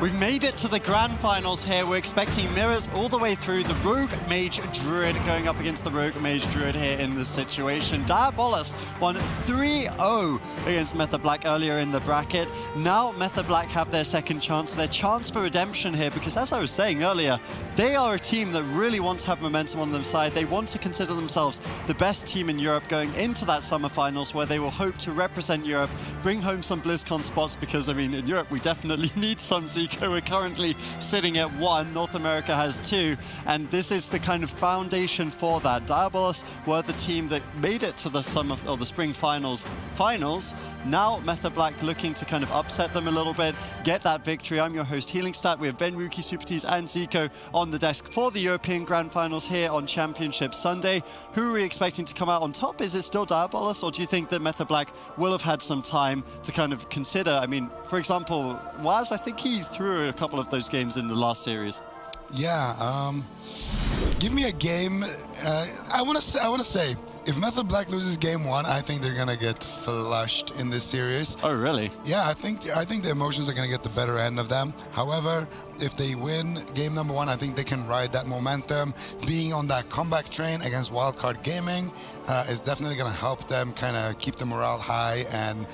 We've made it to the grand finals here. We're expecting mirrors all the way through. The Rogue Mage Druid going up against the Rogue Mage Druid here in this situation. Diabolus won 3-0 against Method Black earlier in the bracket. Now Method Black have their second chance, their chance for redemption here, because as I was saying earlier, they are a team that really wants to have momentum on their side. They want to consider themselves the best team in Europe going into that summer finals, where they will hope to represent Europe, bring home some BlizzCon spots, because I mean in Europe we definitely need some. Zico, we're currently sitting at 1, North America has 2, and this is the kind of foundation for that. Diabolus were the team that made it to the summer or the spring finals. Now Method Black looking to kind of upset them a little bit, get that victory. I'm your host Healing Stat. We have Ben, Rookie, Supertees and Zico on the desk for the European Grand Finals here on Championship Sunday. Who are we expecting to come out on top? Is it still Diabolus, or do you think that Method Black will have had some time to kind of consider? I mean, for example, Waz, I think he threw a couple of those games in the last series. Yeah, give me a game. I want to say, if Method Black loses game 1, I think they're gonna get flushed in this series. Oh, really? Yeah, I think the emotions are gonna get the better end of them. However, if they win game number 1, I think they can ride that momentum. Being on that comeback train against Wildcard Gaming is definitely gonna help them kind of keep the morale high and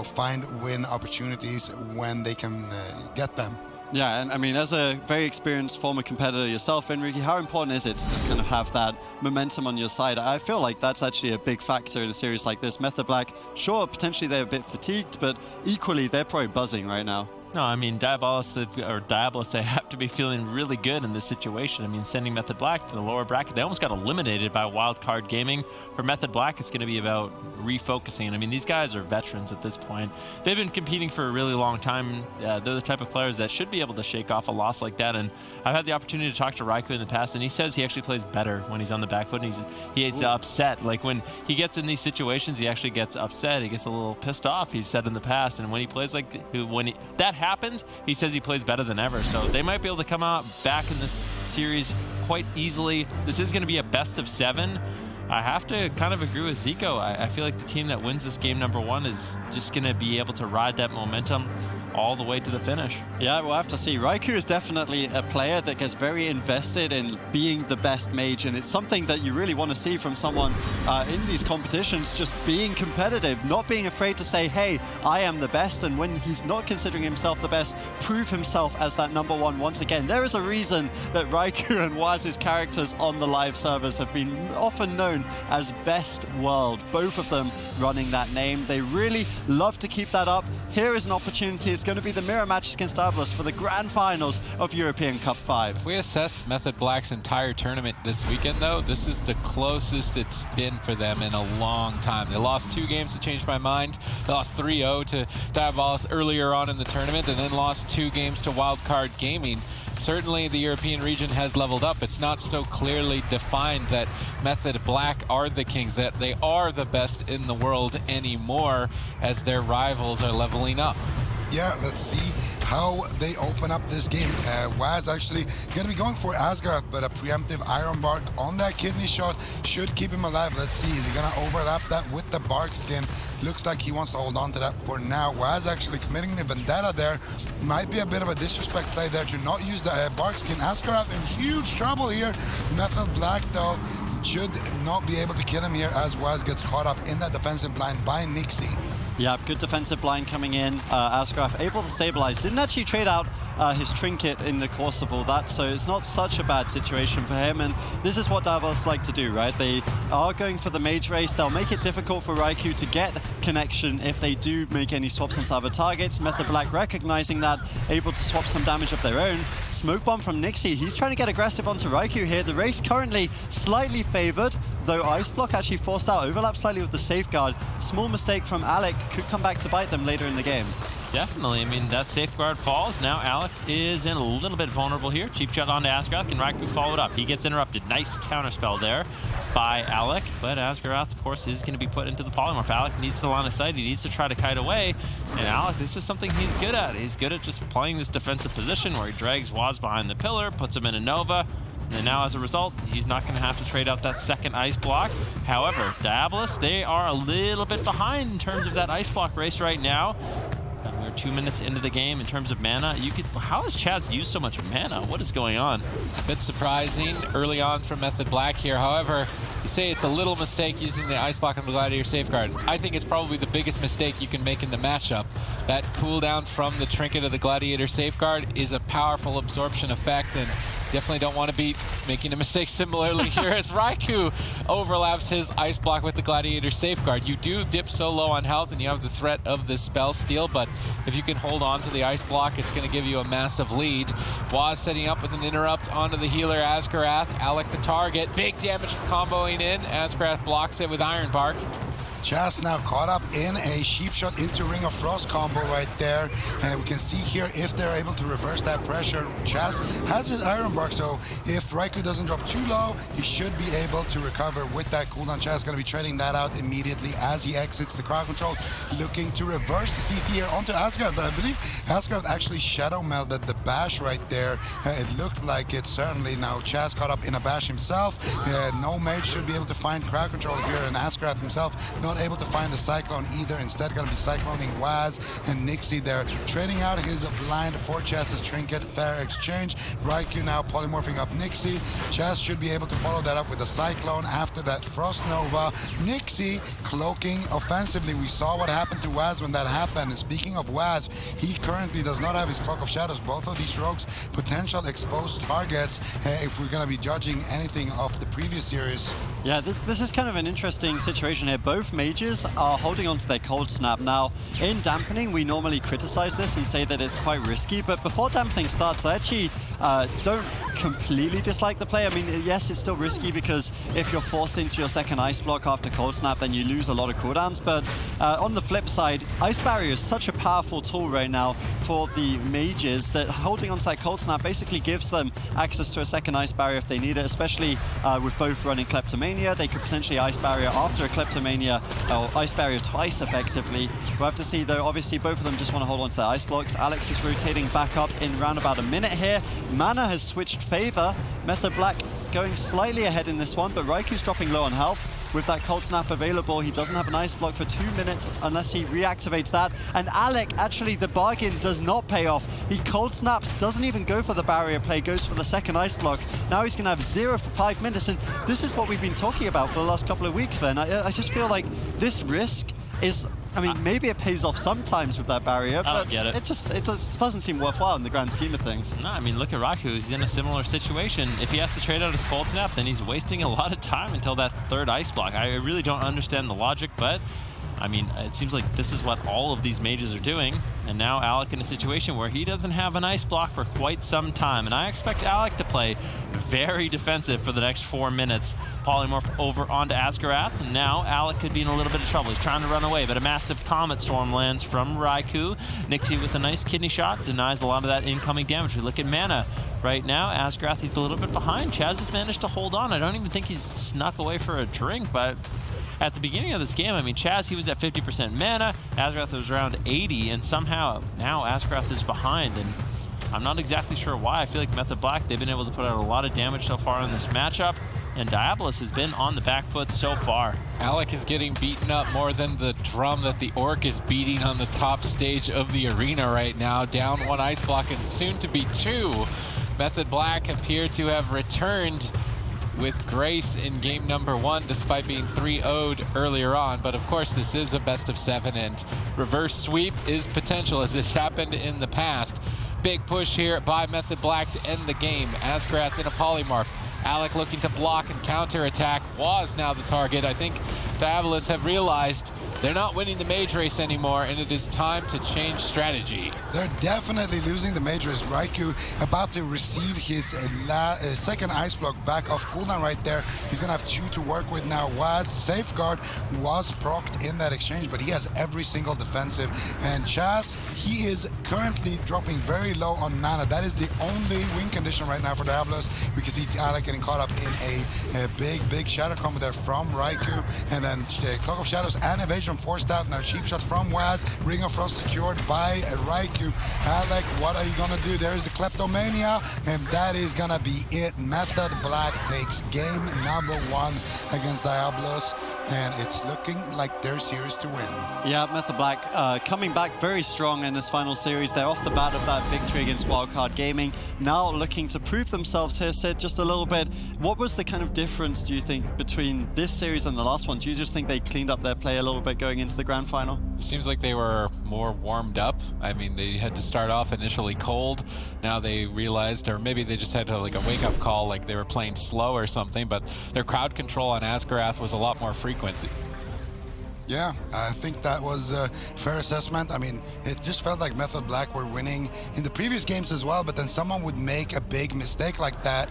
find win opportunities when they can get them. Yeah, and I mean, as a very experienced former competitor yourself, Enrique, how important is it to just kind of have that momentum on your side? I feel like that's actually a big factor in a series like this. Method Black, sure, potentially they're a bit fatigued, but equally they're probably buzzing right now. No, I mean, Diabolus, they have to be feeling really good in this situation. I mean, sending Method Black to the lower bracket, they almost got eliminated by Wildcard Gaming. For Method Black, it's going to be about refocusing. I mean, these guys are veterans at this point. They've been competing for a really long time. They're the type of players that should be able to shake off a loss like that. And I've had the opportunity to talk to Raikou in the past, and he says he actually plays better when he's on the back foot, and he's upset. Like, when he gets in these situations, he actually gets upset. He gets a little pissed off, he's said in the past. And when he plays that happens, he says he plays better than ever. So they might be able to come out back in this series quite easily. This is going to be a best of 7. I have to kind of agree with Zico. I feel like the team that wins this game number 1 is just going to be able to ride that momentum all the way to the finish. Yeah, we'll have to see. Raikou is definitely a player that gets very invested in being the best mage, and it's something that you really want to see from someone in these competitions, just being competitive, not being afraid to say, hey, I am the best, and when he's not considering himself the best, prove himself as that number 1 once again. There is a reason that Raikou and Waz's characters on the live servers have been often known as Best World, both of them running that name. They really love to keep that up. Here is an opportunity. It's going to be the mirror match against Diabolus for the grand finals of European Cup 5. If we assess Method Black's entire tournament this weekend, though, this is the closest it's been for them in a long time. They lost 2 games to change my mind. They lost 3-0 to Diabolus earlier on in the tournament, and then lost 2 games to Wildcard Gaming. Certainly the European region has leveled up. It's not so clearly defined that Method Black are the kings, that they are the best in the world anymore, as their rivals are leveling up. Yeah, let's see how they open up this game. Waz actually going to be going for Asgarath, but a preemptive Iron Bark on that kidney shot should keep him alive. Let's see, is he going to overlap that with the Bark skin? Looks like he wants to hold on to that for now. Waz actually committing the Vendetta there. Might be a bit of a disrespect play there to not use the Bark skin. Asgarath in huge trouble here. Method Black, though, should not be able to kill him here as Waz gets caught up in that defensive blind by Nixie. Yeah, good defensive blind coming in. Asgraf able to stabilize. Didn't actually trade out his trinket in the course of all that, so it's not such a bad situation for him. And this is what Diabolus like to do, right? They are going for the mage race. They'll make it difficult for Raikou to get connection if they do make any swaps onto other targets. Method Black recognizing that, able to swap some damage of their own. Smoke bomb from Nixie. He's trying to get aggressive onto Raikou here. The race currently slightly favored, though Ice Block actually forced out. Overlap slightly with the safeguard. Small mistake from Alec could come back to bite them later in the game. Definitely. I mean, that safeguard falls. Now Alec is in a little bit vulnerable here. Cheap shot onto Asgaroth. Can Raikou follow it up? He gets interrupted. Nice counterspell there by Alec. But Asgaroth, of course, is going to be put into the polymorph. Alec needs the line of sight. He needs to try to kite away. And Alec, this is something he's good at. He's good at just playing this defensive position where he drags Waz behind the pillar, puts him in a Nova. And now, as a result, he's not going to have to trade out that second ice block. However, Diabolus, they are a little bit behind in terms of that ice block race right now. And we're 2 minutes into the game in terms of mana. How has Chaz used so much mana? What is going on? It's a bit surprising early on from Method Black here. However, you say it's a little mistake using the Ice Block and the Gladiator Safeguard. I think it's probably the biggest mistake you can make in the matchup. That cooldown from the Trinket of the Gladiator Safeguard is a powerful absorption effect, and definitely don't want to be making a mistake similarly here as Raikou overlaps his Ice Block with the Gladiator Safeguard. You do dip so low on health and you have the threat of this spell steal, but if you can hold on to the Ice Block, it's going to give you a massive lead. Waz setting up with an interrupt onto the healer Azkarath. Alec the target. Big damage from comboing in. Azkarath blocks it with Iron Bark. Chaz now caught up in a Sheep Shot into Ring of Frost combo right there. And we can see here if they're able to reverse that pressure. Chaz has his Iron Bark, so if Raikou doesn't drop too low, he should be able to recover with that cooldown. Chaz is going to be trading that out immediately as he exits the crowd control, looking to reverse the CC here onto Asgard. I believe Asgard actually shadow melded the bash right there. It looked like it certainly. Now Chaz caught up in a bash himself. No mage should be able to find crowd control here, and Asgard himself not able to find the Cyclone either. Instead going to be cycloning Waz and Nixie there, trading out his blind for Chaz's Trinket. Fair exchange. Raikou now polymorphing up Nixie. Chaz should be able to follow that up with a Cyclone after that Frost Nova. Nixie cloaking offensively. We saw what happened to Waz when that happened. And speaking of Waz, he currently does not have his Cloak of Shadows. Both of these rogues potential exposed targets if we're going to be judging anything of the previous series. Yeah, this is kind of an interesting situation here. Both mages are holding on to their Cold Snap. Now, in Dampening, we normally criticize this and say that it's quite risky, but before Dampening starts, I actually don't completely dislike the play. I mean, yes, it's still risky because if you're forced into your second Ice Block after Cold Snap, then you lose a lot of cooldowns, but on the flip side, Ice Barrier is such a powerful tool right now for the mages that holding onto that Cold Snap basically gives them access to a second Ice Barrier if they need it, especially with both running Kleptomania. They could potentially Ice Barrier after a Kleptomania, or Ice Barrier twice effectively. We'll have to see though, obviously both of them just want to hold on to their Ice Blocks. Alex is rotating back up in around about a minute here. Mana has switched favor. Method Black going slightly ahead in this one, but Raiku's dropping low on health. With that Cold Snap available, he doesn't have an Ice Block for 2 minutes unless he reactivates that. And Alec, actually, the bargain does not pay off. He Cold Snaps, doesn't even go for the barrier play, goes for the second Ice Block. Now he's going to have 0 for 5 minutes, and this is what we've been talking about for the last couple of weeks, Ben. I just feel like this risk is... I mean, maybe it pays off sometimes with that barrier, but it just doesn't seem worthwhile in the grand scheme of things. No, I mean, look at Raikou. He's in a similar situation. If he has to trade out his Cold Snap, then he's wasting a lot of time until that third Ice Block. I really don't understand the logic, but I mean, it seems like this is what all of these mages are doing. And now Alec in a situation where he doesn't have an Ice Block for quite some time. And I expect Alec to play very defensive for the next 4 minutes. Polymorph over onto Azkarath. And now Alec could be in a little bit of trouble. He's trying to run away, but a massive Comet Storm lands from Raikou. Nixie with a nice kidney shot denies a lot of that incoming damage. We look at mana. Right now, Azkarath, he's a little bit behind. Chaz has managed to hold on. I don't even think he's snuck away for a drink, but at the beginning of this game, I mean, Chaz, he was at 50% mana, Azkarath was around 80, and somehow now Azkarath is behind, and I'm not exactly sure why. I feel like Method Black, they've been able to put out a lot of damage so far in this matchup, and Diabolus has been on the back foot so far. Alec is getting beaten up more than the drum that the Orc is beating on the top stage of the arena right now. Down 1 Ice Block and soon to be 2. Method Black appear to have returned with grace in game number 1, despite being 3-0'd earlier on. But of course, this is a best of 7, and reverse sweep is potential, as it's happened in the past. Big push here by Method Black to end the game. Azkarath in a polymorph. Alec looking to block and counter attack. Was now the target. I think Diabolus have realized they're not winning the mage race anymore, and it is time to change strategy. They're definitely losing the mage race. Raikou about to receive his second Ice Block back off cooldown right there. He's going to have 2 to work with now. Waz Safeguard was procced in that exchange, but he has every single defensive. And Chaz, he is currently dropping very low on mana. That is the only win condition right now for Diabolus. We can see Alec getting caught up in a big shadow combo there from Raikou, and then Cloak of Shadows and Evasion forced out. Now cheap shots from Waz, Ring of Frost secured by Raikou. Alec, what are you gonna do? There is the Kleptomania, and that is gonna be it. Method Black takes game number 1 against Diabolus. and it's looking like their series to win. Yeah, Method Black coming back very strong in this final series. They're off the bat of that victory against Wildcard Gaming. Now looking to prove themselves here, Sid, just a little bit. What was the kind of difference, do you think, between this series and the last one? Do you just think they cleaned up their play a little bit going into the grand final? It seems like they were more warmed up. I mean, they had to start off initially cold. Now they realized, or maybe they just had like a wake-up call, like they were playing slow or something, but their crowd control on Asgarath was a lot more frequent. Yeah, I think that was a fair assessment. I mean, it just felt like Method Black were winning in the previous games as well, but then someone would make a big mistake like that,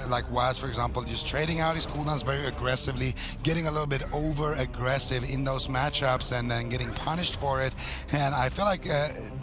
like Waz, for example, just trading out his cooldowns very aggressively, getting a little bit over-aggressive in those matchups and then getting punished for it. And I feel like,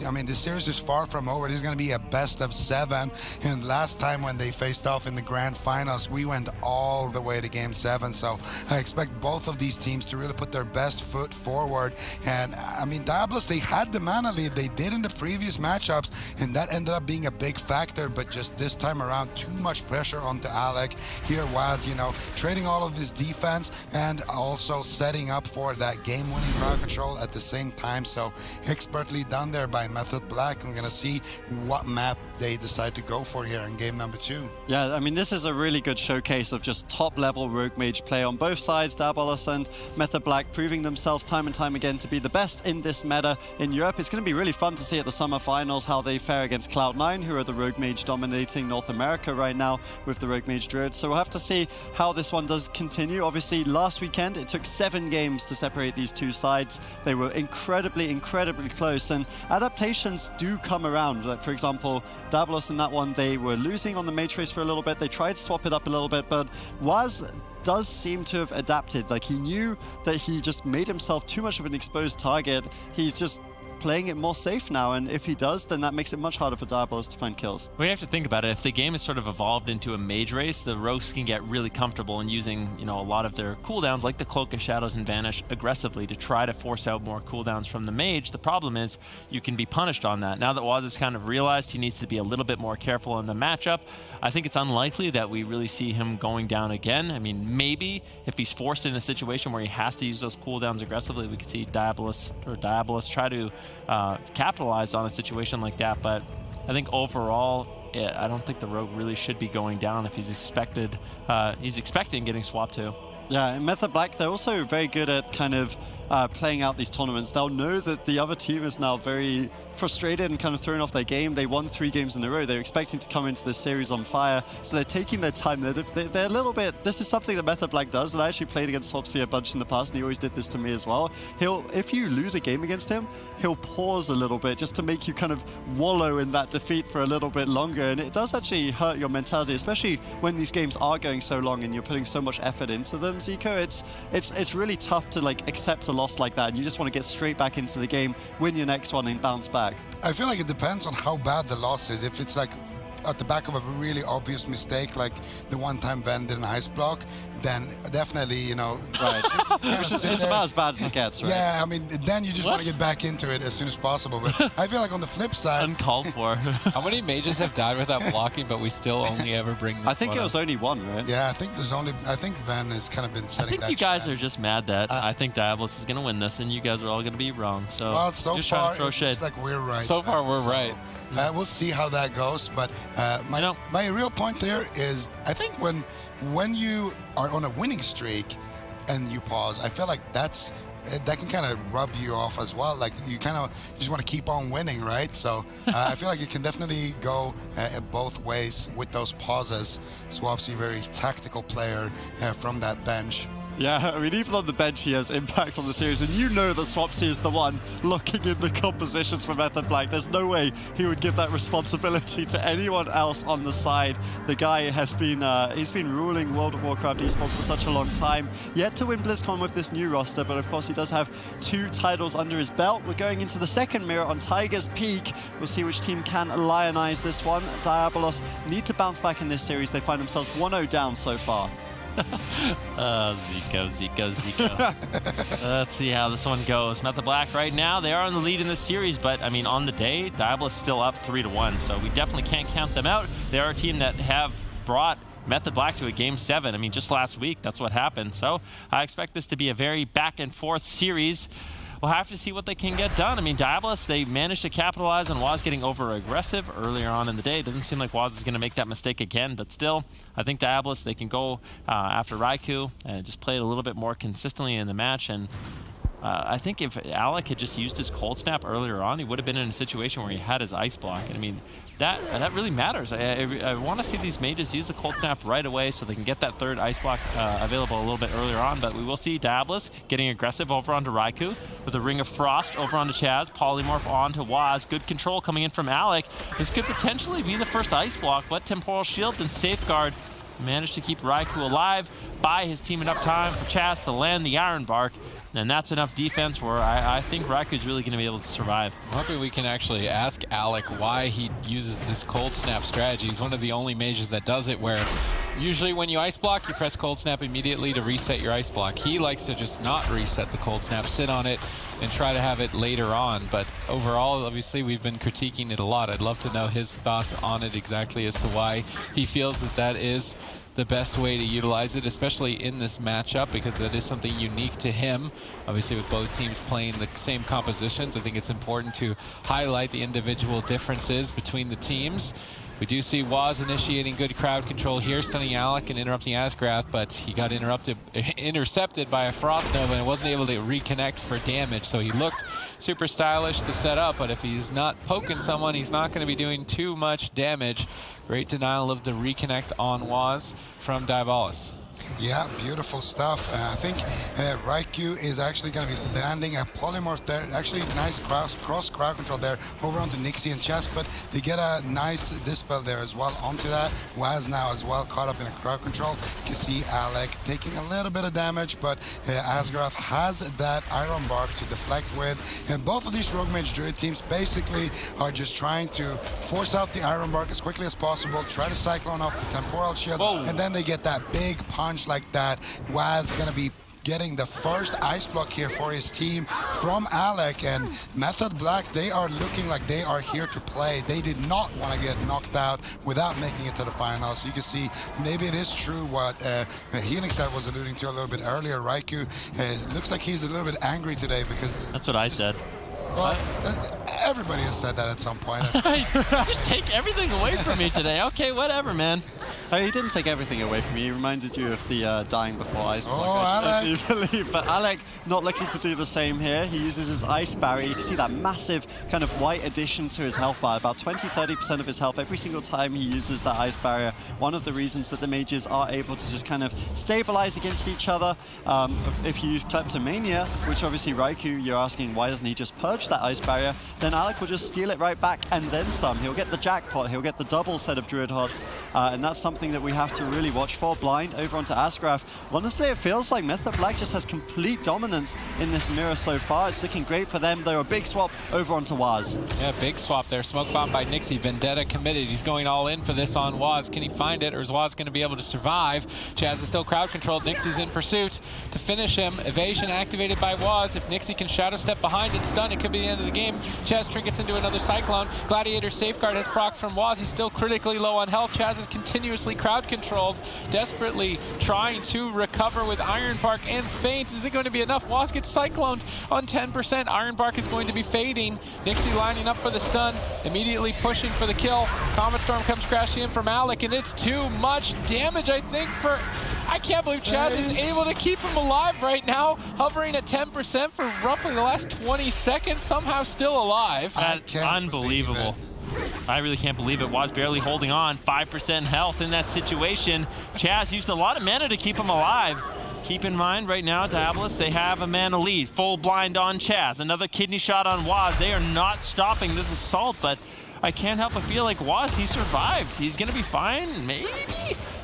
I mean, this series is far from over. This is going to be a best of 7. And last time when they faced off in the grand finals, we went all the way to game 7. So I expect both of these teams to really put their best foot forward. And I mean, Diabolus, they had the mana lead, they did in the previous matchups, and that ended up being a big factor, but just this time around, too much pressure onto Alec. Here was, you know, trading all of his defense and also setting up for that game-winning crowd control at the same time. So expertly done there by Method Black. We're gonna see what map they decide to go for here in game number 2. Yeah, I mean, this is a really good showcase of just top-level Rogue Mage play on both sides. Diabolus and Method Black proving themselves time and time again to be the best in this meta in Europe. It's going to be really fun to see at the summer finals how they fare against Cloud9, who are the Rogue Mage dominating North America right now with the Rogue Mage Druid. So we'll have to see how this one does continue. Obviously, last weekend, it took 7 games to separate these two sides. They were incredibly, incredibly close, and adaptations do come around. Like, for example, Diabolus in that one, they were losing on the Mage Race for a little bit. They tried to swap it up a little bit, but Waz does seem to have adapted. Like, he knew that he just made himself too much of an exposed target. He's just playing it more safe now, and if he does, then that makes it much harder for Diabolus to find kills. We have to think about it. If the game is sort of evolved into a mage race, the rogues can get really comfortable in using, you know, a lot of their cooldowns, like the Cloak of Shadows and Vanish, aggressively to try to force out more cooldowns from the mage. The problem is you can be punished on that. Now that Waz has kind of realized he needs to be a little bit more careful in the matchup, I think it's unlikely that we really see him going down again. I mean, maybe if he's forced in a situation where he has to use those cooldowns aggressively, we could see Diabolus try to capitalize on a situation like that. But I think overall, I don't think the rogue really should be going down if he's expecting getting swapped to. Yeah, in Method Black, they're also very good at kind of playing out these tournaments. They'll know that the other team is now very frustrated and kind of thrown off their game. They won 3 games in a row. They're expecting to come into this series on fire, so they're taking their time. They're a little bit... This is something that Method Black does, and I actually played against Swapsy a bunch in the past, and he always did this to me as well. If you lose a game against him, he'll pause a little bit just to make you kind of wallow in that defeat for a little bit longer, and it does actually hurt your mentality, especially when these games are going so long and you're putting so much effort into them, Zico. It's really tough to like accept a loss like that, and you just want to get straight back into the game, win your next one, and bounce back. I feel like it depends on how bad the loss is. If it's like at the back of a really obvious mistake, like the one time Ven did an ice block, then definitely, you know... Right. It's about as bad as it gets, right? Yeah, I mean, then you just want to get back into it as soon as possible. But I feel like on the flip side... Uncalled for. How many mages have died without blocking, but we still only ever bring this I think it was only one, right? Yeah, I think Ven has kind of been setting that I think you guys trend. are just mad that I think Diabolus is going to win this, and you guys are all going to be wrong. So, well, so just far, trying to throw it shade. looks like we're right. So far, we're right. We'll see how that goes. But my real point there is, I think when you are on a winning streak and you pause, I feel like that can kind of rub you off as well. Like you just want to keep on winning, right? So I feel like it can definitely go both ways with those pauses. Swapsy, very tactical player from that bench. Yeah, I mean, even on the bench, he has impact on the series, and you know that Swapsy is the one locking in the compositions for Method Black. There's no way he would give that responsibility to anyone else on the side. The guy has been, he's been ruling World of Warcraft esports for such a long time. Yet to win BlizzCon with this new roster, but of course he does have 2 titles under his belt. We're going into the second mirror on Tiger's Peak. We'll see which team can lionize this one. Diabolus need to bounce back in this series. They find themselves 1-0 down so far. Zico. Let's see how this one goes. Method Black right now, they are on the lead in this series, but I mean, on the day, Diabolus still up 3-1, so we definitely can't count them out. They are a team that have brought Method Black to a Game 7. I mean, just last week, that's what happened. So I expect this to be a very back-and-forth series. We'll have to see what they can get done. I mean, Diabolus, they managed to capitalize on Waz getting over-aggressive earlier on in the day. It doesn't seem like Waz is going to make that mistake again, but still, I think Diabolus, they can go after Raikou and just play it a little bit more consistently in the match. And I think if Alec had just used his Cold Snap earlier on, he would have been in a situation where he had his Ice Block. And I mean, that really matters. I want to see these mages use the Cold Snap right away so they can get that third Ice Block available a little bit earlier on. But we will see Diabolus getting aggressive over onto Raikou with a Ring of Frost over onto Chaz, Polymorph onto Waz. Good control coming in from Alec. This could potentially be the first Ice Block, but Temporal Shield and Safeguard managed to keep Raikou alive, buy his team enough time for Chaz to land the Iron Bark, and that's enough defense where I think Raikou's really going to be able to survive. I'm hoping we can actually ask Alec why he uses this Cold Snap strategy. He's one of the only mages that does it, where usually when you Ice Block, you press Cold Snap immediately to reset your Ice Block. He likes to just not reset the Cold Snap, sit on it, and try to have it later on. But overall, obviously, we've been critiquing it a lot. I'd love to know his thoughts on it exactly as to why he feels that that is the best way to utilize it, especially in this matchup, because that is something unique to him. Obviously, with both teams playing the same compositions, I think it's important to highlight the individual differences between the teams. We do see Waz initiating good crowd control here, stunning Alec and interrupting Asgrath, but he got intercepted by a Frost Nova and wasn't able to reconnect for damage. So he looked super stylish to set up, but if he's not poking someone, he's not going to be doing too much damage. Great denial of the reconnect on Waz from Diabolus. Yeah, beautiful stuff. I think Raikou is actually going to be landing a Polymorph there. Actually, nice cross crowd control there over onto Nixie and Chess, but they get a nice Dispel there as well onto that. Waz now as well caught up in a crowd control. You can see Alec taking a little bit of damage, but Asgrath has that Iron Bark to deflect with. And both of these Rogue Mage Druid teams basically are just trying to force out the Iron Bark as quickly as possible, try to Cyclone off the Temporal Shield, and then they get that big punch like that. Waz gonna be getting the first Ice Block here for his team from Alec, and Method Black, they are looking like they are here to play. They did not want to get knocked out without making it to the finals. You can see maybe it is true what Healing Stat was alluding to a little bit earlier. Raikou looks like he's a little bit angry today because... That's what I said. Well, everybody has said that at some point. Just take everything away from me today. Okay, whatever, man. He didn't take everything away from you. He reminded you of the dying before Ice Block. I do believe. But Alec not looking to do the same here. He uses his Ice Barrier. You can see that massive kind of white addition to his health bar. About 20-30% of his health every single time he uses that Ice Barrier. One of the reasons that the mages are able to just kind of stabilize against each other. If you use Kleptomania, which obviously Raikou, you're asking why doesn't he just purge that Ice Barrier, then Alec will just steal it right back and then some. He'll get the jackpot. He'll get the double set of Druid Hots. And that's something that we have to really watch for. Blind over onto Asgrath. Honestly, it feels like Method Black just has complete dominance in this mirror so far. It's looking great for them, though. A big swap over onto Waz. Yeah, big swap there. Smoke bomb by Nixie. Vendetta committed. He's going all in for this on Waz. Can he find it, or is Waz going to be able to survive? Chaz is still crowd controlled. Nixie's in pursuit to finish him. Evasion activated by Waz. If Nixie can shadow step behind and stun, it could be the end of the game. Chaz trinkets into another Cyclone. Gladiator Safeguard has proc from Waz. He's still critically low on health. Chaz is continuously crowd controlled, desperately trying to recover with Iron Bark and feints. Is it going to be enough? Waz gets cycloned on 10%. Iron Bark is going to be fading. Nixie lining up for the stun, immediately pushing for the kill. Comet Storm comes crashing in from Alec, and it's too much damage, I think, for... I can't believe Chaz is able to keep him alive right now, hovering at 10% for roughly the last 20 seconds, somehow still alive. That's unbelievable. I really can't believe it. Waz barely holding on, 5% health in that situation. Chaz used a lot of mana to keep him alive. Keep in mind, right now, Diabolus, they have a mana lead. Full blind on Chaz. Another kidney shot on Waz. They are not stopping this assault, but I can't help but feel like Waz, he survived. He's going to be fine, maybe?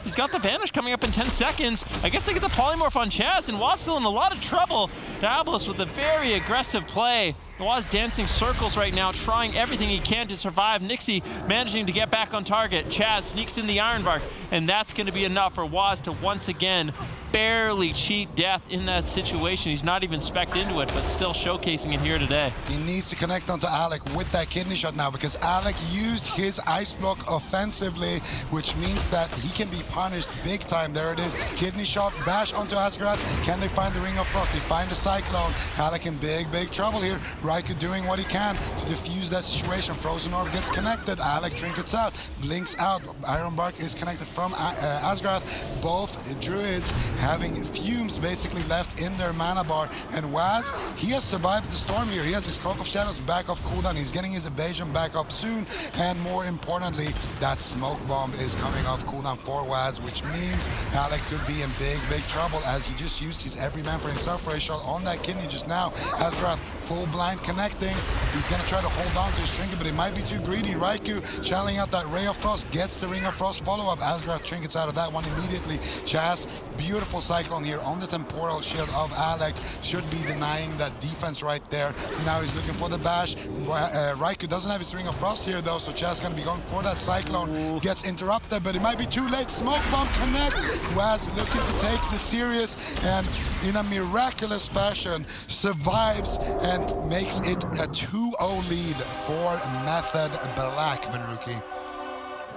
He's got the Vanish coming up in 10 seconds. I guess they get the Polymorph on Chaz, and Waz still in a lot of trouble. Diabolus with a very aggressive play Waz dancing circles right now, trying everything he can to survive. Nixie managing to get back on target. Chaz sneaks in the Ironbark, and that's going to be enough for Waz to once again barely cheat death in that situation. He's not even specced into it, but still showcasing it here today. He needs to connect onto Alec with that kidney shot now, because Alec used his ice block offensively, which means that he can be punished big time. There it is. Kidney shot, bash onto Asgard. Can they find the Ring of Frost? They find the Cyclone. Alec in big trouble here. Raikou doing what he can to defuse that situation. Frozen Orb gets connected. Alec trinkets out, blinks out. Ironbark is connected from Asgard. Both druids having fumes basically left in their mana bar. And Waz, he has survived the storm here. He has his Cloak of Shadows back off cooldown. He's getting his evasion back up soon. And more importantly, that smoke bomb is coming off cooldown for Waz, which means Alec could be in big trouble, as he just used his every man for himself for a shot on that kidney just now. Asgard full blind connecting. He's gonna try to hold on to his trinket, but it might be too greedy. Raikou channeling out that Ray of Frost, gets the Ring of Frost follow-up. Asgard trinkets out of that one immediately. Chaz, beautiful cyclone here on the temporal shield of Alec, should be denying that defense right there. Now he's looking for the bash. Raikou doesn't have his Ring of Frost here though, so Chaz gonna be going for that cyclone. Gets interrupted, but it might be too late. Smoke bomb connect. Waz looking to take the serious, and in a miraculous fashion survives and makes it a 2-0 lead for Method Black, Venruki.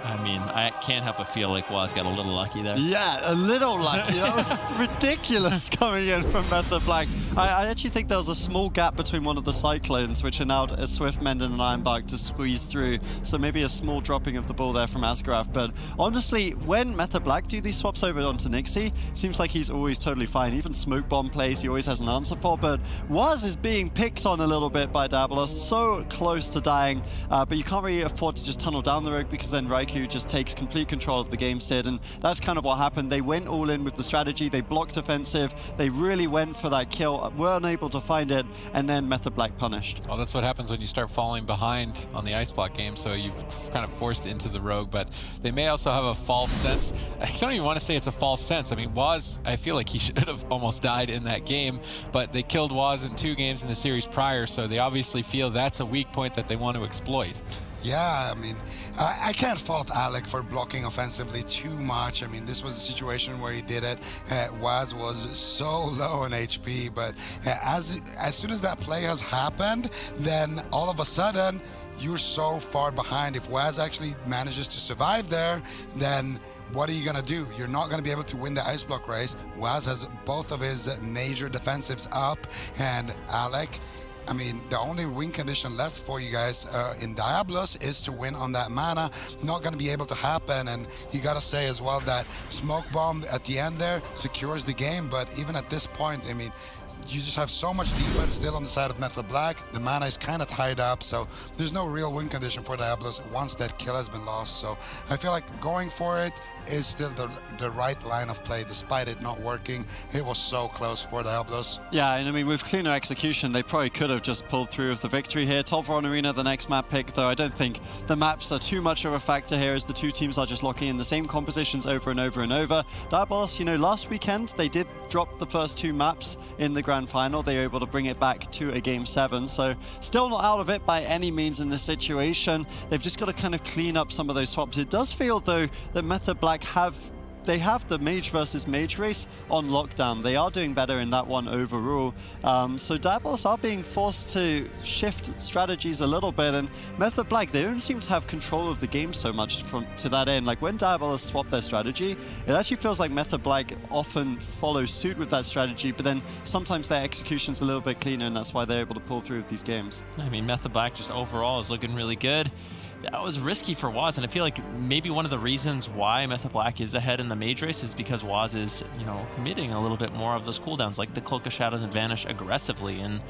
I mean, I can't help but feel like Waz got a little lucky there. Yeah, a little lucky. That was ridiculous coming in from Method Black. I actually think there was a small gap between one of the Cyclones, which allowed a Swift Mend and an Ironbark to squeeze through. So maybe a small dropping of the ball there from Askaraf. But honestly, when Method Black do these swaps over onto Nixie, seems like he's always totally fine. Even Smoke Bomb plays, he always has an answer for. But Waz is being picked on a little bit by Diabolus, so close to dying. But you can't really afford to just tunnel down the rogue, because then Raikou just takes complete control of the game, Sid, and that's kind of what happened. They went all in with the strategy, they blocked offensive, they really went for that kill, were unable to find it, and then Method Black punished. Well, that's what happens when you start falling behind on the ice block game, so you kind of forced into the rogue, but they may also have a false sense. I don't even want to say it's a false sense. I mean, Waz, I feel like he should have almost died in that game, but they killed Waz in 2 games in the series prior, so they obviously feel that's a weak point that they want to exploit. Yeah, I mean, I can't fault Alec for blocking offensively too much. I mean, this was a situation where he did it. Waz was so low on HP, but as soon as that play has happened, then all of a sudden, you're so far behind. If Waz actually manages to survive there, then what are you gonna do? You're not gonna be able to win the ice block race. Waz has both of his major defensives up, and Alec, I mean, the only win condition left for you guys in Diabolus is to win on that mana. Not going to be able to happen, and you got to say as well that Smoke Bomb at the end there secures the game, but even at this point, I mean, you just have so much defense still on the side of Method Black. The mana is kind of tied up, so there's no real win condition for Diabolus once that kill has been lost. So I feel like going for it is still the right line of play, despite it not working. It was so close for Diabolus. Yeah, and I mean, with cleaner execution, they probably could have just pulled through with the victory here. Tolvaron Arena, the next map pick, though I don't think the maps are too much of a factor here, as the two teams are just locking in the same compositions over and over and over. Diabolus, you know, last weekend, they did drop the first 2 maps in the grand final. They were able to bring it back to a game 7, so still not out of it by any means in this situation. They've just got to kind of clean up some of those swaps. It does feel, though, that Method Black have the mage versus mage race on lockdown. They are doing better in that one overall. So Diabolus are being forced to shift strategies a little bit, and Method Black, they don't seem to have control of the game so much to that end. Like when Diabolus swap their strategy, it actually feels like Method Black often follows suit with that strategy, but then sometimes their execution's a little bit cleaner, and that's why they're able to pull through with these games. I mean, Method Black just overall is looking really good. That was risky for Waz, and I feel like maybe one of the reasons why Method Black is ahead in the mage race is because Waz is, you know, committing a little bit more of those cooldowns, like the Cloak of Shadows and Vanish aggressively, and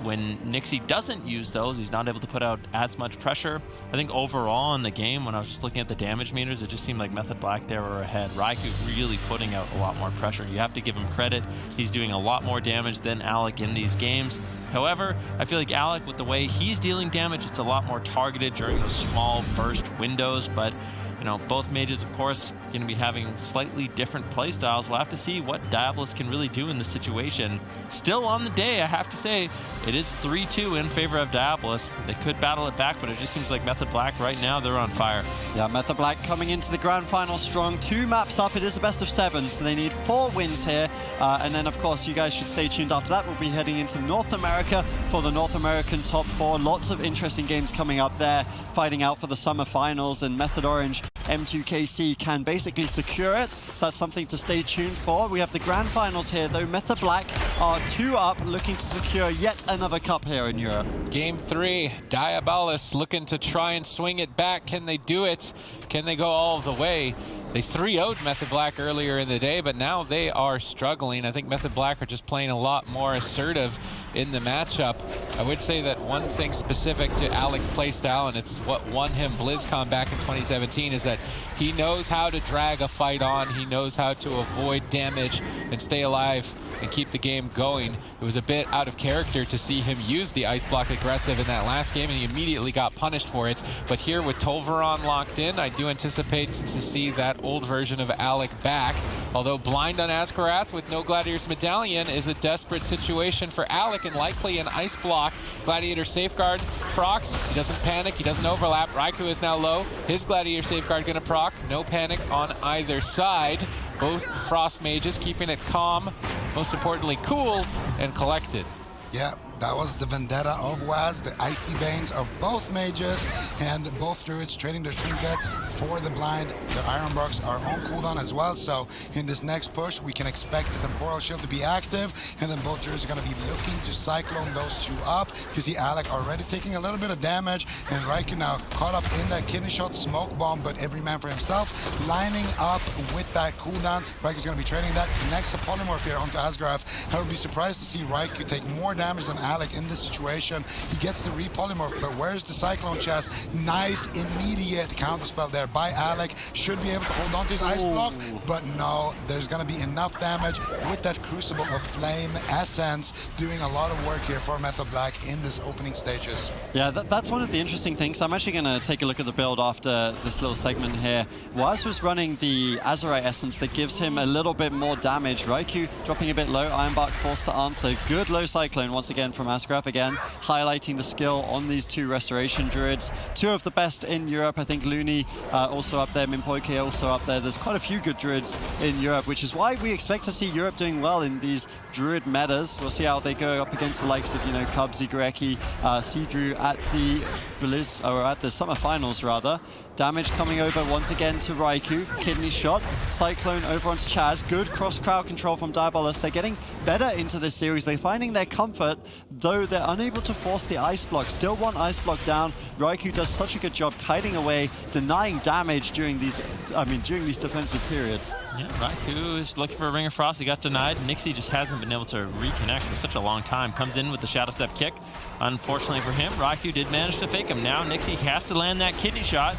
when Nixie doesn't use those, he's not able to put out as much pressure. I think overall in the game, when I was just looking at the damage meters, it just seemed like Method Black there were ahead. Raikou really putting out a lot more pressure. You have to give him credit. He's doing a lot more damage than Alec in these games. However, I feel like Alec, with the way he's dealing damage, it's a lot more targeted during those small burst windows, but You know, both mages, of course, going to be having slightly different play styles. We'll have to see what Diabolus can really do in this situation. Still on the day, I have to say, it is 3-2 in favor of Diabolus. They could battle it back, but it just seems like Method Black right now, they're on fire. Yeah, Method Black coming into the grand final strong. 2 maps up. It is a best of 7, so they need 4 wins here. And then, of course, you guys should stay tuned after that. We'll be heading into North America for the North American top 4. Lots of interesting games coming up there, fighting out for the summer finals, and Method Orange M2KC can basically secure it, so that's something to stay tuned for. We have the grand finals here, though. Method Black are 2 up, looking to secure yet another cup here in Europe. Game 3, Diabolus looking to try and swing it back. Can they do it? Can they go all the way? They 3-0'd Method Black earlier in the day, but now they are struggling. I think Method Black are just playing a lot more assertive in the matchup. I would say that one thing specific to Alex's playstyle, and it's what won him BlizzCon back in 2017, is that he knows how to drag a fight on. He knows how to avoid damage and stay alive and keep the game going. It was a bit out of character to see him use the Ice Block aggressive in that last game, and he immediately got punished for it. But here with Tolvaron locked in, I do anticipate to see that old version of Alec back. Although blind on Azkarath with no Gladiator's Medallion is a desperate situation for Alec, and likely an Ice Block. Gladiator Safeguard procs, he doesn't panic, he doesn't overlap. Raikou is now low, his Gladiator Safeguard gonna proc, no panic on either side. Both Frost Mages keeping it calm, most importantly cool and collected. Yeah, that was the vendetta of Waz, the icy veins of both mages, and both druids trading their trinkets for the blind. Their Ironbarks are on cooldown as well, so in this next push we can expect the Temporal Shield to be active, and then both druids are going to be looking to cyclone those 2 up. You see Alec already taking a little bit of damage, and Raikou now caught up in that kidney shot smoke bomb, but every man for himself, lining up with that cooldown. Raikou's going to be trading that, connects a polymorph here onto Asgarath. I would be surprised to see Raikou take more damage than Alec in this situation. He gets the re-polymorph, but where's the Cyclone Chest? Nice immediate counterspell there by Alec. Should be able to hold on to his Ice Block, but no, there's going to be enough damage with that Crucible of Flame Essence doing a lot of work here for Method Black in this opening stages. Yeah, that's one of the interesting things. I'm actually going to take a look at the build after this little segment here. Waz was running the Azurite Essence that gives him a little bit more damage. Raikou dropping a bit low, Ironbark forced to answer. Good low Cyclone once again from Asgraf, again highlighting the skill on these 2 Restoration Druids. 2 of the best in Europe. I think Looney also up there, Mimpoike also up there. There's quite a few good Druids in Europe, which is why we expect to see Europe doing well in these Druid metas. We'll see how they go up against the likes of, you know, Cub, Zigureki, Seadrew at the Blizz, or at the Summer Finals rather. Damage coming over once again to Raikou. Kidney shot. Cyclone over onto Chaz. Good cross-crowd control from Diabolus. They're getting better into this series. They're finding their comfort, though they're unable to force the Ice Block. Still 1 Ice Block down. Raikou does such a good job kiting away, denying damage during these defensive periods. Yeah, Raikou is looking for a Ring of Frost. He got denied. Nixie just hasn't been able to reconnect for such a long time. Comes in with the Shadow Step kick. Unfortunately for him, Raikou did manage to fake him. Now Nixie has to land that kidney shot.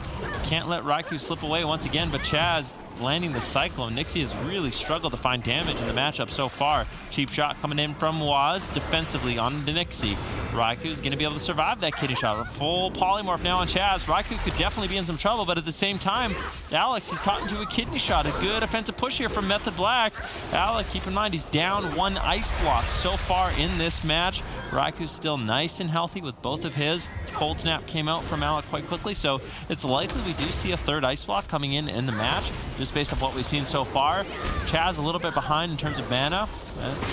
Can't let Raikou slip away once again, but Chaz landing the Cyclone. Nixie has really struggled to find damage in the matchup so far. Cheap shot coming in from Waz defensively on the Nixie. Raikou's going to be able to survive that kidney shot. A full polymorph now on Chaz. Raikou could definitely be in some trouble, but at the same time, Alex, he's caught into a kidney shot. A good offensive push here from Method Black. Alec, keep in mind, he's down 1 Ice Block so far in this match. Raikou's still nice and healthy with both of his. Cold Snap came out from Alec quite quickly, so it's likely we do see a 3rd Ice Block coming in the match, just based on what we've seen so far. Chaz a little bit behind in terms of mana.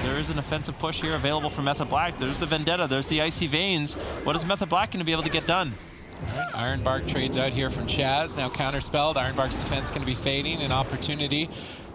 There is an offensive push here available for Method Black. There's the Vendetta, there's the Icy Veins. What is Method Black going to be able to get done? Ironbark trades out here from Chaz, now counterspelled. Ironbark's defense going to be fading, an opportunity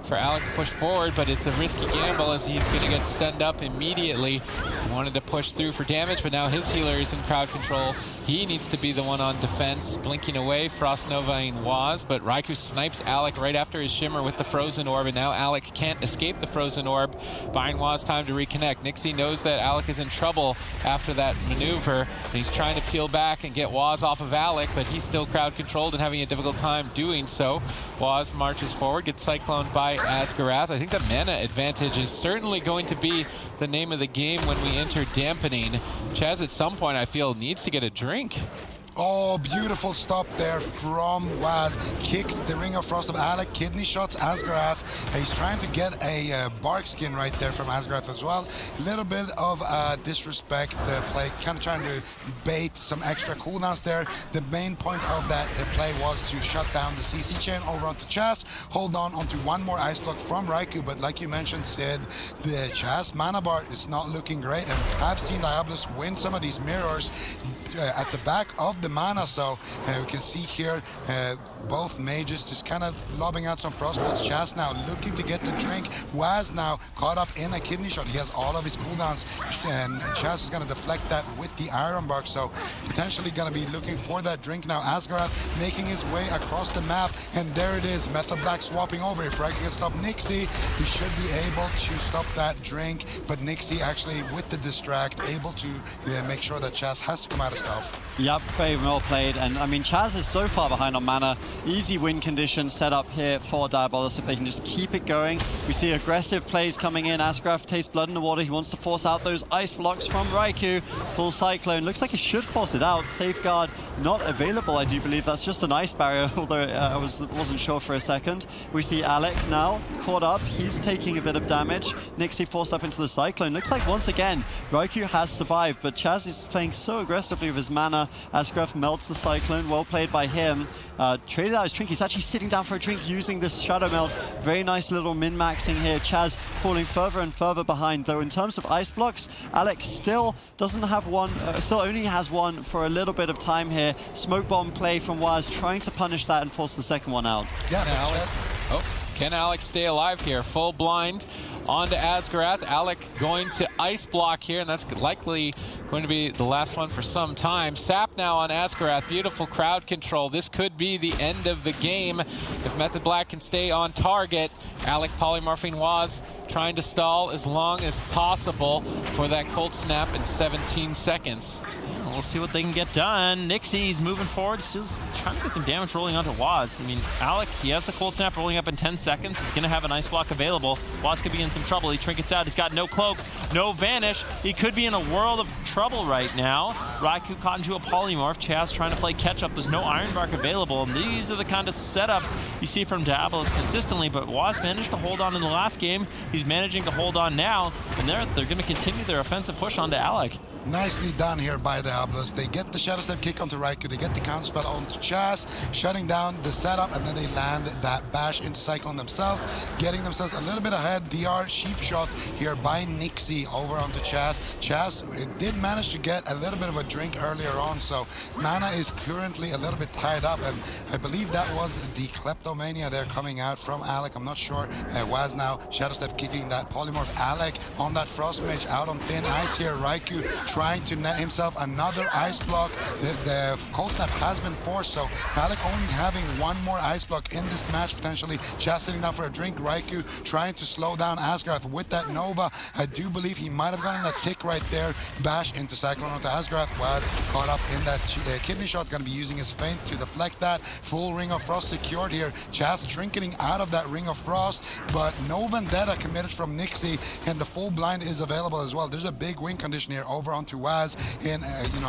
for Alex to push forward, but it's a risky gamble as he's going to get stunned up immediately. He wanted to push through for damage, but now his healer is in crowd control. He needs to be the one on defense, blinking away, Frost Novaing Waz, but Raikou snipes Alec right after his Shimmer with the Frozen Orb, and now Alec can't escape the Frozen Orb, buying Waz time to reconnect. Nixie knows that Alec is in trouble after that maneuver, and he's trying to peel back and get Waz off of Alec, but he's still crowd controlled and having a difficult time doing so. Waz marches forward, gets cycloned by Asgarath. I think the mana advantage is certainly going to be the name of the game when we enter dampening. Chaz at some point I feel needs to get a drink. Oh, beautiful stop there from Waz. Kicks the Ring of Frost of Alec. Kidney shots Asgarath. He's trying to get a bark skin right there from Asgarath as well. A little bit of disrespect play, kind of trying to bait some extra cooldowns there. The main point of that play was to shut down the CC chain over onto Chaz, hold on onto one more ice block from Raikou, but like you mentioned, Sid, the Chaz mana bar is not looking great, and I've seen Diabolus win some of these mirrors at the back of the mana, so we can see here both mages just kind of lobbing out some frostbolts. Chaz now looking to get the drink. Waz now caught up in a kidney shot. He has all of his cooldowns, and Chaz is going to deflect that with the Iron Bark, so potentially going to be looking for that drink now. Asgarath making his way across the map, and there it is. Method Black swapping over. If Raikou can stop Nixie, he should be able to stop that drink, but Nixie actually with the distract able to make sure that Chaz has to come out of stuff. Yep, very well played. And I mean, Chaz is so far behind on mana. Easy win condition set up here for Diabolus if they can just keep it going. We see aggressive plays coming in. Asgarath tastes blood in the water. He wants to force out those ice blocks from Raikou. Full Cyclone. Looks like he should force it out. Safeguard not available, I do believe. That's just an ice barrier, although I wasn't sure for a second. We see Alec now caught up. He's taking a bit of damage. Nixie forced up into the Cyclone. Looks like once again, Raikou has survived, but Chaz is playing so aggressively with his mana. Asgarath melts the Cyclone. Well played by him. Traded out his drink. He's actually sitting down for a drink using this Shadow Melt. Very nice little min-maxing here. Chaz falling further and further behind, though in terms of ice blocks, Alec still doesn't have one, still only has one for a little bit of time here. Smoke bomb play from Waz, trying to punish that and force the second one out. Yeah, can Alec stay alive here? Full blind onto Asgarath. Alec going to ice block here, and that's likely going to be the last one for some time. Sap now on Asgarath. Beautiful crowd control. This could be the end of the game if Method Black can stay on target. Alec polymorphing Waz, trying to stall as long as possible for that cold snap in 17 seconds. We'll see what they can get done. Nixie's moving forward, still trying to get some damage rolling onto Waz. I mean, Alec, he has the cold snap rolling up in 10 seconds. He's going to have an ice block available. Waz could be in some trouble. He trinkets out. He's got no cloak, no vanish. He could be in a world of trouble right now. Raikou caught into a polymorph. Chaz trying to play catch up. There's no Iron Bark available. And these are the kind of setups you see from Diabolus consistently, but Waz managed to hold on in the last game. He's managing to hold on now, and they're going to continue their offensive push onto Alec. Nicely done here by Diabolus. They get the Shadow Step kick onto Raikou, they get the counter spell onto Chaz, shutting down the setup, and then they land that bash into Cyclone themselves, getting themselves a little bit ahead. DR sheep shot here by Nixie over onto Chaz. Chaz did manage to get a little bit of a drink earlier on, so mana is currently a little bit tied up, and I believe that was the Kleptomania there coming out from Alec. I'm not sure. Waz now Shadow Step kicking that polymorph. Alec on that Frost Mage out on thin ice here. Raikou trying to net himself another ice block. The cold snap has been forced, so Alec only having one more ice block in this match potentially. Chaz sitting down for a drink. Raikou trying to slow down Asgarath with that Nova. I do believe he might have gotten a tick right there. Bash into Cyclone onto Asgarath. Was caught up in that kidney shot. Going to be using his feint to deflect that. Full Ring of Frost secured here. Chaz trinketing out of that Ring of Frost, but no Vendetta committed from Nixie, and the full blind is available as well. There's a big win condition here over onto Waz in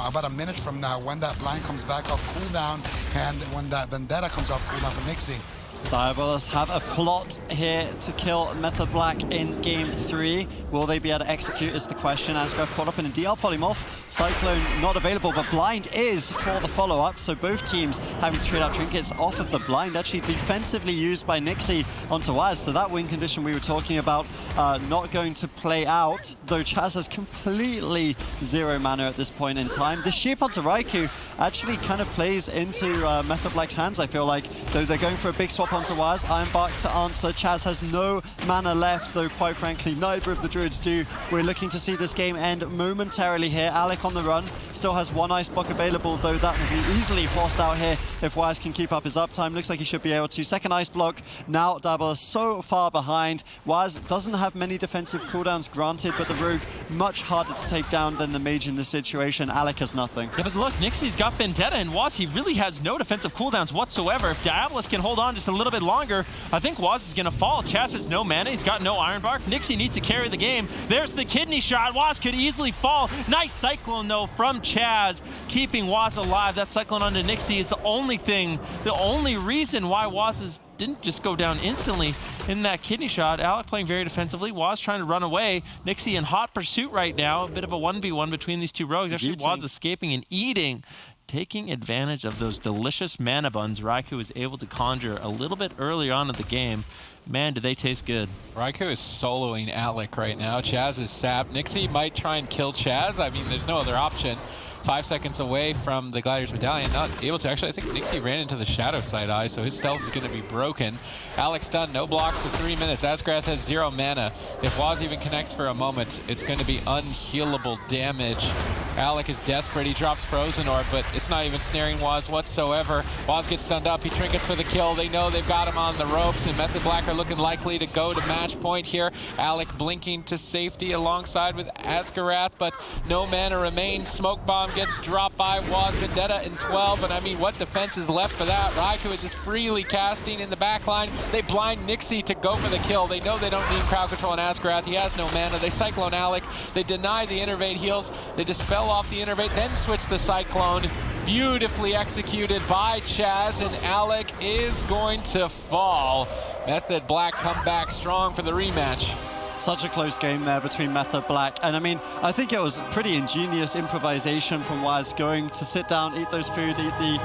about a minute from now when that blind comes back off cooldown and when that Vendetta comes off cooldown for Nixie. Diabolus have a plot here to kill Method Black in Game 3. Will they be able to execute is the question. Asgarath caught up in a DL polymorph. Cyclone not available, but blind is for the follow-up. So both teams having to trade out trinkets off of the blind. Actually defensively used by Nixie onto Waz. So that win condition we were talking about not going to play out, though Chaz has completely zero mana at this point in time. The sheep onto Raikou actually kind of plays into Method Black's hands, I feel like, though they're going for a big swap onto Waz. Iron Bark to answer. Chaz has no mana left, though quite frankly neither of the Druids do. We're looking to see this game end momentarily here. Alec on the run, still has one ice block available, though that will be easily forced out here if Waz can keep up his uptime. Looks like he should be able to. Second ice block. Now Diabolus so far behind. Waz doesn't have many defensive cooldowns granted, but the Rogue much harder to take down than the Mage in this situation. Alec has nothing. Yeah, but look, Nixie's got Vendetta, and Waz, he really has no defensive cooldowns whatsoever. If Diabolus can hold on just a little bit longer, I think Waz is going to fall. Chaz has no mana. He's got no Iron Bark. Nixie needs to carry the game. There's the kidney shot. Waz could easily fall. Nice Cyclone, though, from Chaz, keeping Waz alive. That Cyclone onto Nixie is the only reason why Waz didn't just go down instantly in that kidney shot. Alec playing very defensively. Waz trying to run away. Nixie in hot pursuit right now. A bit of a 1v1 between these two rogues. Actually, Waz escaping and eating, taking advantage of those delicious mana buns Raikou was able to conjure a little bit earlier on in the game. Man, do they taste good. Raikou is soloing Alec right now. Chaz is sapped. Nixie might try and kill Chaz. I mean, there's no other option. 5 seconds away from the Gladiator's Medallion, not able to. Actually, I think Nixie ran into the Shadow Side Eye, so his stealth is going to be broken. Alex done, no blocks for 3 minutes. Asgrath has 0 mana. If Waz even connects for a moment, it's going to be unhealable damage. Alec is desperate. He drops Frozen Orb, but it's not even snaring Waz whatsoever. Waz gets stunned up. He trinkets for the kill. They know they've got him on the ropes, and Method Black are looking likely to go to match point here. Alec blinking to safety alongside with Asgarath, but no mana remains. Smoke Bomb gets dropped by Waz. Vendetta in 12, and I mean, what defense is left for that? Raikou is just freely casting in the backline. They blind Nixie to go for the kill. They know they don't need crowd control on Asgarath. He has no mana. They Cyclone Alec. They deny the Innervate heals. They dispel off the Innervate, then switch the Cyclone. Beautifully executed by Chaz, and Alec is going to fall. Method Black come back strong for the rematch. Such a close game there between Method Black. And I mean, I think it was pretty ingenious improvisation from Waz going to sit down, eat those food, eat the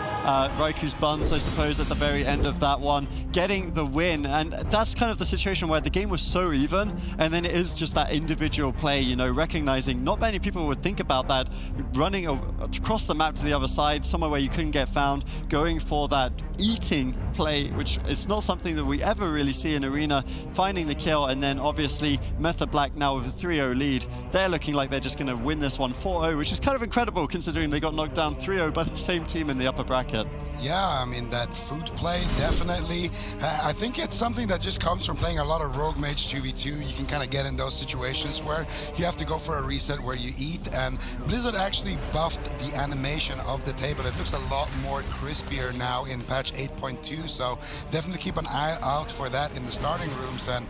Raikou's buns, I suppose, at the very end of that one, getting the win. And that's kind of the situation where the game was so even, and then it is just that individual play, you know, recognizing not many people would think about that, running across the map to the other side, somewhere where you couldn't get found, going for that eating play, which is not something that we ever really see in Arena, finding the kill, and then obviously Method Black now with a 3-0 lead. They're looking like they're just going to win this one 4-0, which is kind of incredible considering they got knocked down 3-0 by the same team in the upper bracket. Yeah, I mean, that food play, definitely. I think it's something that just comes from playing a lot of Rogue Mage 2v2. You can kind of get in those situations where you have to go for a reset where you eat, and Blizzard actually buffed the animation of the table. It looks a lot more crispier now in patch 8.2, so definitely keep an eye out for that in the starting rooms. And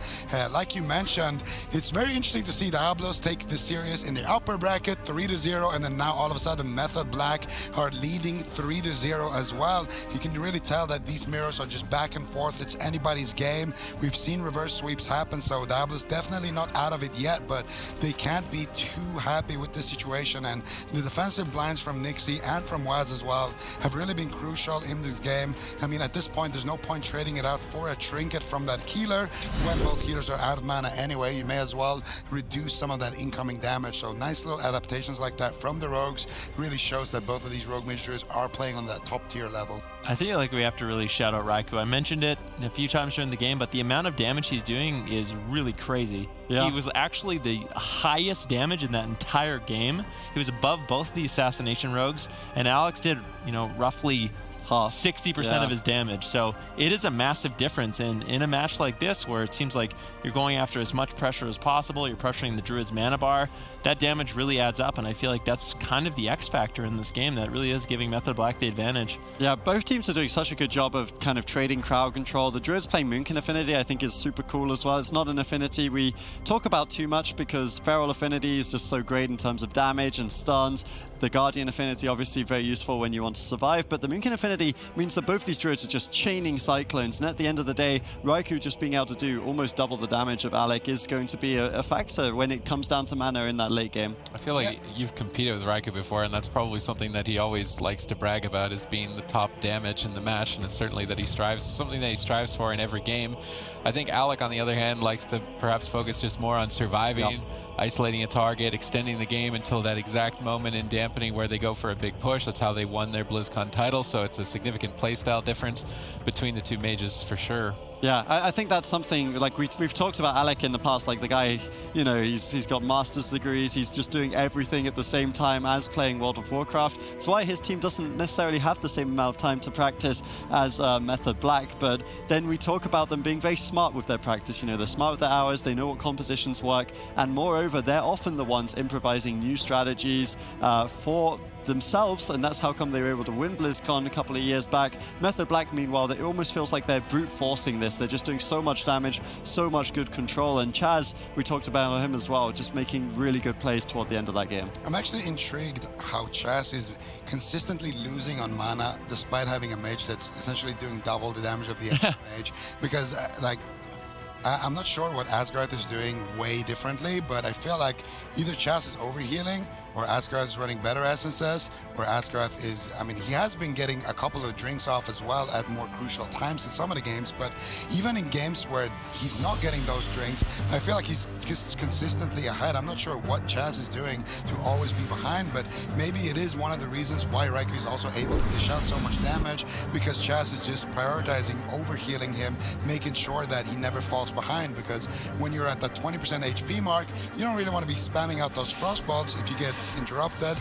like you mentioned, it's very interesting to see Diabolus take this series in the upper bracket 3-0, and then now all of a sudden Method Black are leading 3-0 as well. You can really tell that these mirrors are just back and forth. It's anybody's game. We've seen reverse sweeps happen, so Diabolus definitely not out of it yet, but they can't be too happy with this situation. And the defensive blinds from Nixie and from Waz as well have really been crucial in this game. I mean, at this point, there's no point trading it out for a trinket from that healer. When both healers are out of mana anyway, you may as well reduce some of that incoming damage. So nice little adaptations like that from the rogues really shows that both of these rogue mages are playing on that top tier level. I feel like we have to really shout out Raikou. I mentioned it a few times during the game, but the amount of damage he's doing is really crazy. Yeah. He was actually the highest damage in that entire game. He was above both the assassination rogues, and Alex did, you know, roughly 60% of his damage. So it is a massive difference. And in a match like this, where it seems like you're going after as much pressure as possible, you're pressuring the Druid's mana bar, that damage really adds up. And I feel like that's kind of the X factor in this game that really is giving Method Black the advantage. Yeah, both teams are doing such a good job of kind of trading crowd control. The Druid's playing Moonkin Affinity, I think, is super cool as well. It's not an affinity we talk about too much because Feral Affinity is just so great in terms of damage and stuns. The Guardian Affinity, obviously very useful when you want to survive, but the Moonkin Affinity means that both these Druids are just chaining Cyclones, and at the end of the day, Raikou just being able to do almost double the damage of Alec is going to be a factor when it comes down to mana in that late game. I feel like you've competed with Raikou before, and that's probably something that he always likes to brag about, is being the top damage in the match, and it's certainly that he strives, something that he strives for in every game. I think Alec, on the other hand, likes to perhaps focus just more on surviving, isolating a target, extending the game until that exact moment in dampening where they go for a big push. That's how they won their BlizzCon title, so it's a significant playstyle difference between the two mages for sure. Yeah, I think that's something, like we've talked about Alec in the past, like the guy, you know, he's got master's degrees, he's just doing everything at the same time as playing World of Warcraft. It's why his team doesn't necessarily have the same amount of time to practice as Method Black, but then we talk about them being very smart with their practice. You know, they're smart with their hours, they know what compositions work, and moreover, they're often the ones improvising new strategies for themselves, and that's how come they were able to win BlizzCon a couple of years back. Method Black, meanwhile, it almost feels like they're brute forcing this. They're just doing so much damage, so much good control. And Chaz, we talked about him as well, just making really good plays toward the end of that game. I'm actually intrigued how Chaz is consistently losing on mana despite having a mage that's essentially doing double the damage of the other mage, because I'm not sure what Asgarth is doing way differently, but I feel like either Chaz is overhealing, or Asgarth is running better essences, or Asgarth is, I mean, he has been getting a couple of drinks off as well at more crucial times in some of the games, but even in games where he's not getting those drinks, I feel like he's just consistently ahead. I'm not sure what Chaz is doing to always be behind, but maybe it is one of the reasons why Raikou is also able to dish out so much damage, because Chaz is just prioritizing overhealing him, making sure that he never falls behind, because when you're at that 20% HP mark, you don't really want to be spamming out those frostbolts. If you get interrupted,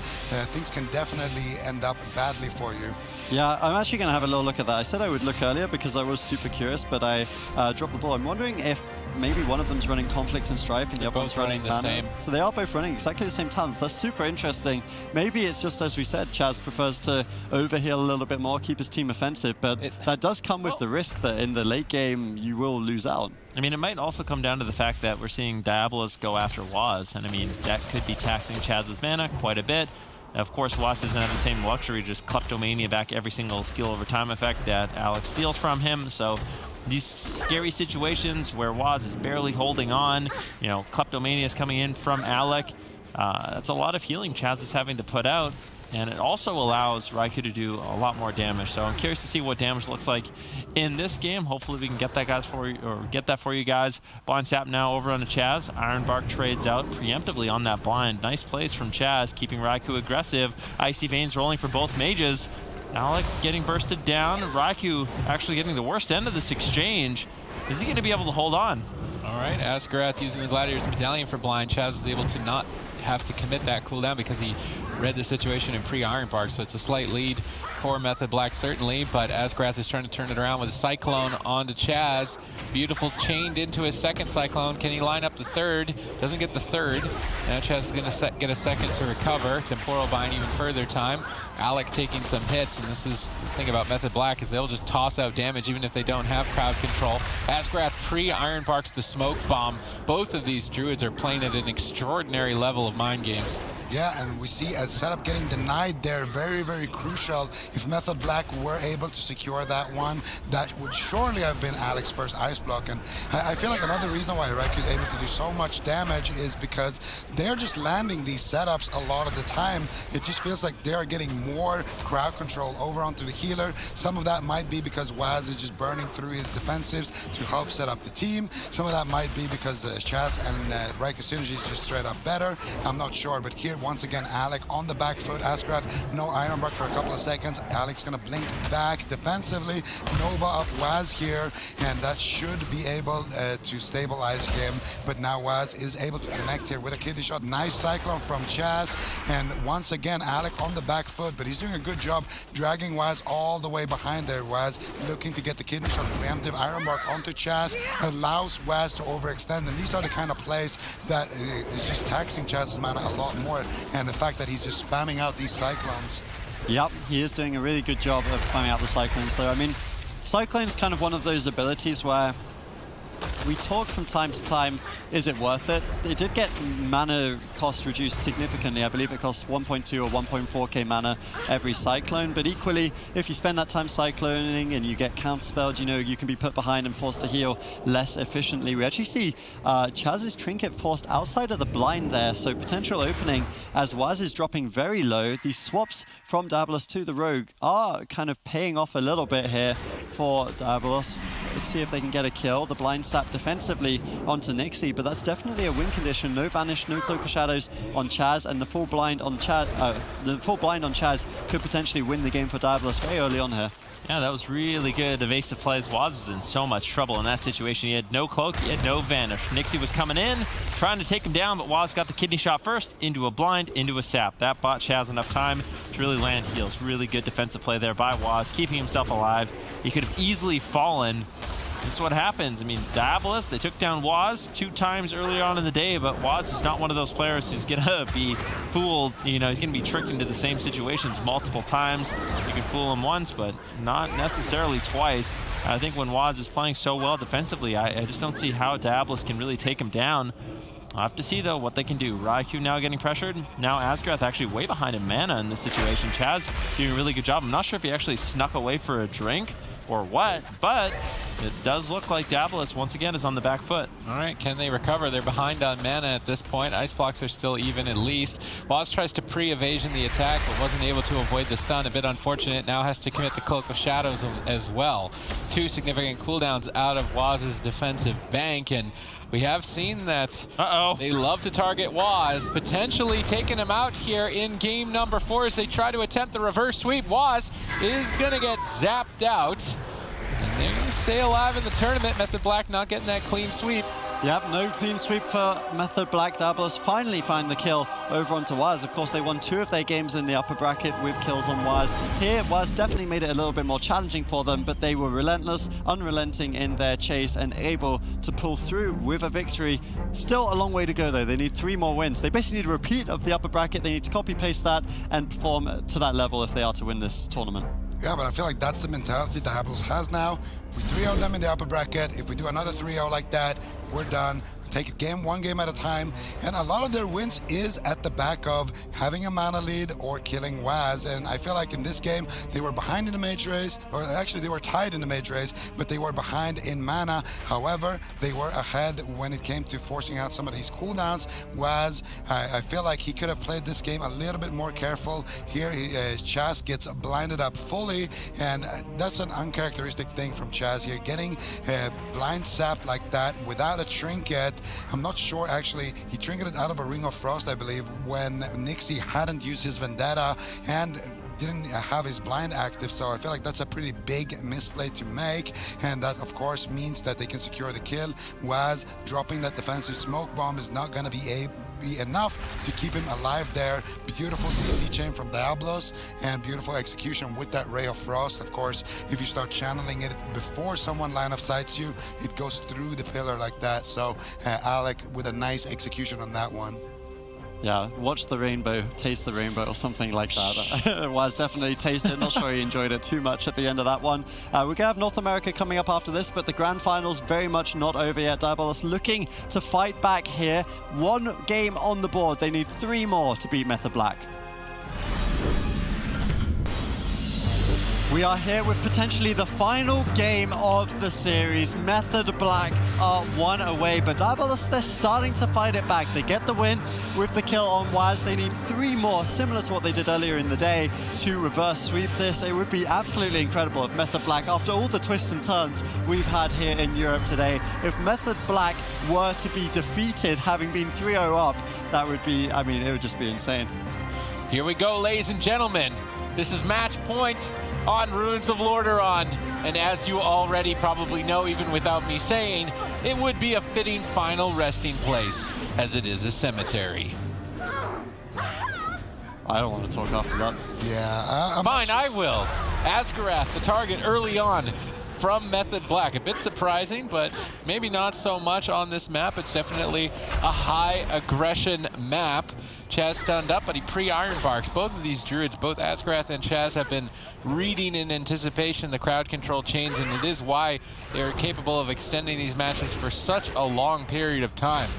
things can definitely end up badly for you. Yeah, I'm actually going to have a little look at that. I said I would look earlier because I was super curious, but I dropped the ball. I'm wondering if maybe one of them's running Conflict and Strife and the other one's running the Mana. same. So they are both running exactly the same talents. That's super interesting. Maybe it's just, as we said, Chaz prefers to overheal a little bit more, keep his team offensive, but that does come with the risk that in the late game you will lose out. I mean, it might also come down to the fact that we're seeing Diabolus go after Waz, and I mean, that could be taxing Chaz's mana quite a bit. Of course, Waz doesn't have the same luxury, just Kleptomania back every single heal over time effect that Alex steals from him. So these scary situations where Waz is barely holding on, you know, Kleptomania is coming in from Alec. That's a lot of healing Chaz is having to put out. And it also allows Raikou to do a lot more damage. So I'm curious to see what damage looks like in this game. Hopefully we can get that get that for you guys. Blind Sap now over on the Chaz. Ironbark trades out preemptively on that blind. Nice plays from Chaz, keeping Raikou aggressive. Icy Veins rolling for both mages. Alec getting bursted down. Raikou actually getting the worst end of this exchange. Is he going to be able to hold on? All right, Asgarath using the Gladiator's Medallion for blind. Chaz was able to not have to commit that cooldown because he read the situation in pre-Ironbark, so it's a slight lead for Method Black certainly, but Asgarath is trying to turn it around with a Cyclone onto Chaz. Beautiful chained into his second Cyclone. Can he line up the third? Doesn't get the third. Now Chaz is going to get a second to recover. Temporal buying even further time. Alec taking some hits, and this is the thing about Method Black is they'll just toss out damage even if they don't have crowd control. Asgarath pre-Ironbarks the Smoke Bomb. Both of these druids are playing at an extraordinary level of mind games. Yeah, and we see a setup getting denied there. Very, very crucial. If Method Black were able to secure that one, that would surely have been Alex's first ice block. And I feel like another reason why Raikou is able to do so much damage is because they're just landing these setups a lot of the time. It just feels like they're getting more crowd control over onto the healer. Some of that might be because Waz is just burning through his defensives to help set up the team. Some of that might be because the Chaz and Raikou synergy is just straight up better. I'm not sure, but here once again Alec on the back foot. Asgarath, no Ironbark for a couple of seconds. Alec's gonna blink back defensively. Nova up Waz here, and that should be able to stabilize him. But now Waz is able to connect here with a kidney shot. Nice Cyclone from Chaz, and once again Alec on the back foot, but he's doing a good job dragging Waz all the way behind there. Waz looking to get the kidney shot. Preemptive Ironbark onto Chaz allows Waz to overextend, and these are the kind of plays that is just taxing Chaz's mana a lot more. And the fact that he's just spamming out these Cyclones. Yep, he is doing a really good job of spamming out the Cyclones though. I mean, Cyclone's kind of one of those abilities where we talk from time to time, is it worth it? It did get mana cost reduced significantly. I believe it costs 1.2 or 1.4k mana every Cyclone, but equally, if you spend that time cycloning and you get counterspelled, you know, you can be put behind and forced to heal less efficiently. We actually see Chaz's Trinket forced outside of the blind there, so potential opening as Waz is dropping very low. These swaps from Diabolus to the Rogue are kind of paying off a little bit here for Diabolus. Let's see if they can get a kill. The blind sap defensively onto Nixie, but that's definitely a win condition. No Banish, no Cloak of Shadows on Chaz, and the full blind on Chaz. The full blind on Chaz could potentially win the game for Diabolus very early on here. Yeah, that was really good. Evasive plays. Waz was in so much trouble in that situation. He had no cloak, he had no vanish. Nixie was coming in, trying to take him down, but Waz got the kidney shot first, into a blind, into a sap. That bought Chaz enough time to really land heals. Really good defensive play there by Waz, keeping himself alive. He could have easily fallen this is what happens. I mean, Diabolus, they took down Waz 2 times earlier on in the day, but Waz is not one of those players who's going to be fooled. You know, he's going to be tricked into the same situations multiple times. You can fool him once, but not necessarily twice. I think when Waz is playing so well defensively, I just don't see how Diabolus can really take him down. I'll have to see, though, what they can do. Raikou now getting pressured. Now Asgrath actually way behind in mana in this situation. Chaz doing a really good job. I'm not sure if he actually snuck away for a drink or what, but it does look like Diabolus once again is on the back foot. All right, can they recover? They're behind on mana at this point. Ice blocks are still even at least. Waz tries to pre-evasion the attack, but wasn't able to avoid the stun. A bit unfortunate. Now has to commit the Cloak of Shadows as well. 2 significant cooldowns out of Waz's defensive bank, and we have seen that they love to target Waz, potentially taking him out here in game number 4 as they try to attempt the reverse sweep. Waz is going to get zapped out, and they're going to stay alive in the tournament. Method Black not getting that clean sweep. Yep, no clean sweep for Method Black. Diabolus finally find the kill over onto Waz. Of course, they won 2 of their games in the upper bracket with kills on Waz. Here, Waz definitely made it a little bit more challenging for them, but they were relentless, unrelenting in their chase and able to pull through with a victory. Still a long way to go, though. They need 3 more wins. They basically need a repeat of the upper bracket. They need to copy-paste that and perform to that level if they are to win this tournament. Yeah, but I feel like that's the mentality Diabolus has now. We 3-0 them in the upper bracket. If we do another 3-0 like that, we're done. Take it one game at a time, and a lot of their wins is at the back of having a mana lead or killing Waz. And I feel like in this game they were behind in the mage race, or actually they were tied in the mage race, but they were behind in mana. However, they were ahead when it came to forcing out some of these cooldowns. Waz, I feel like he could have played this game a little bit more careful. Here Chaz gets blinded up fully, and that's an uncharacteristic thing from Chaz here, getting blind zapped like that without a trinket. I'm not sure, actually. He trinketed out of a Ring of Frost, I believe, when Nixie hadn't used his Vendetta and didn't have his blind active, so I feel like that's a pretty big misplay to make, and that of course means that they can secure the kill. Waz dropping that defensive smoke bomb is not going to be enough to keep him alive there. Beautiful CC chain from Diabolus and beautiful execution with that Ray of Frost. Of course, if you start channeling it before someone line of sights you, it goes through the pillar like that. So Alec with a nice execution on that one. Yeah, watch the rainbow, taste the rainbow, or something like that. Waz definitely tasted. Not sure he enjoyed it too much at the end of that one. We're going to have North America coming up after this, but the grand finals very much not over yet. Diabolus looking to fight back here. 1 game on the board. They need 3 more to beat Method Black. We are here with potentially the final game of the series. Method Black are 1 away, but Diabolus, they're starting to fight it back. They get the win with the kill on Waz. They need 3 more, similar to what they did earlier in the day, to reverse sweep this. It would be absolutely incredible if Method Black, after all the twists and turns we've had here in Europe today, if Method Black were to be defeated, having been 3-0 up, that would be, I mean, it would just be insane. Here we go, ladies and gentlemen. This is match point on Ruins of Lordaeron, and as you already probably know, even without me saying, it would be a fitting final resting place, as it is a cemetery. I don't want to talk after that. Yeah, Fine, I will. Asgarath, the target early on from Method Black. A bit surprising, but maybe not so much on this map. It's definitely a high aggression map. Chaz stunned up, but he pre-Iron Barks. Both of these druids, both Asgarath and Chaz, have been reading in anticipation the crowd control chains, and it is why they're capable of extending these matches for such a long period of time.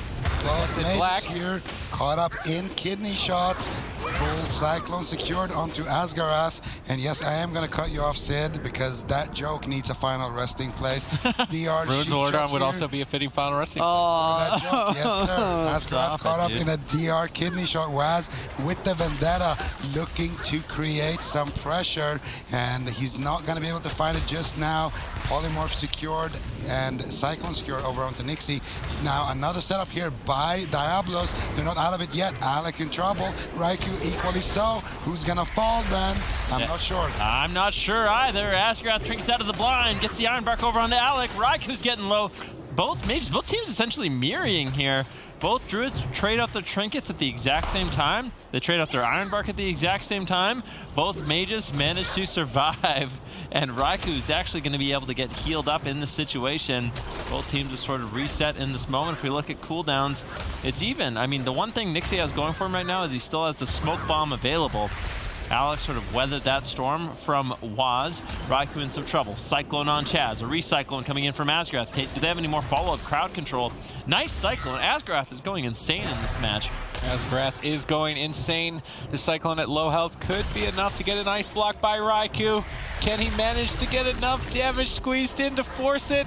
Well, Black here, caught up in kidney shots. Full Cyclone secured onto Asgarath. And yes, I am going to cut you off, Sid, because that joke needs a final resting place. DR Ruins of Lordaeron would also be a fitting final resting place. That joke, yes, sir. Asgarath caught up in a DR kidney shot. Waz with the Vendetta looking to create some pressure, and he's not going to be able to find it just now. Polymorph secured and Cyclone secured over onto Nixie. Now another setup here by Diabolus. They're not out of it yet. Alec in trouble. Raikou equally so. Who's gonna fall then? I'm not sure. I'm not sure either. Asgarath trinkets out of the blind, gets the Iron Bark over onto Alec. Raiku's getting low. both teams essentially mirroring here. Both Druids trade out their trinkets at the exact same time. They trade out their Iron Bark at the exact same time. Both mages manage to survive, and Raikou is actually going to be able to get healed up in this situation. Both teams are sort of reset in this moment. If we look at cooldowns, it's even. I mean, the one thing Nixie has going for him right now is he still has the smoke bomb available. Alex sort of weathered that storm from Waz. Raikou in some trouble. Cyclone on Chaz. A recyclone coming in from Asgrath. Do they have any more follow-up crowd control? Nice Cyclone. Asgrath is going insane in this match. Asgrath is going insane. The Cyclone at low health could be enough to get an ice block by Raikou. Can he manage to get enough damage squeezed in to force it?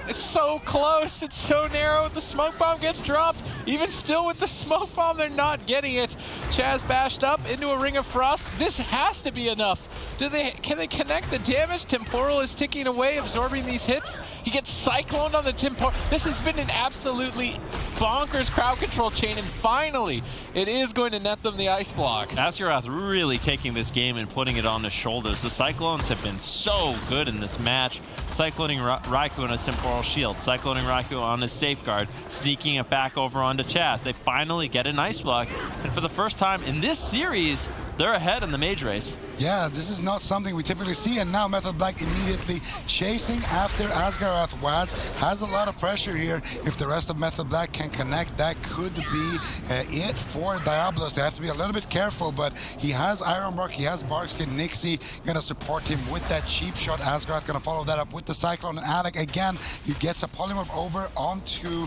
It's so close, it's so narrow. The smoke bomb gets dropped. Even still with the smoke bomb, they're not getting it. Chaz bashed up into a Ring of Frost. This has to be enough. Can they connect the damage? Temporal is ticking away, absorbing these hits. He gets cycloned on the Temporal. This has been an absolutely bonkers crowd control chain, and finally, it is going to net them the ice block. Asgaroth really taking this game and putting it on his shoulders. The Cyclones have been so good in this match. Cycloning Raikou on his Temporal Shield, Cycloning Raikou on his Safeguard, sneaking it back over onto Chaz. They finally get an ice block, and for the first time in this series, they're ahead in the mage race. Yeah, this is not something we typically see, and now Method Black immediately chasing after Asgaroth. Waz has a lot of pressure here. If the rest of Method Black can connect, that could be it for Diabolus. They have to be a little bit careful, but he has Iron Bark, he has Barkskin. Nixie gonna support him with that cheap shot. Asgaroth gonna follow that up with the Cyclone, and Alec again, he gets a polymorph over onto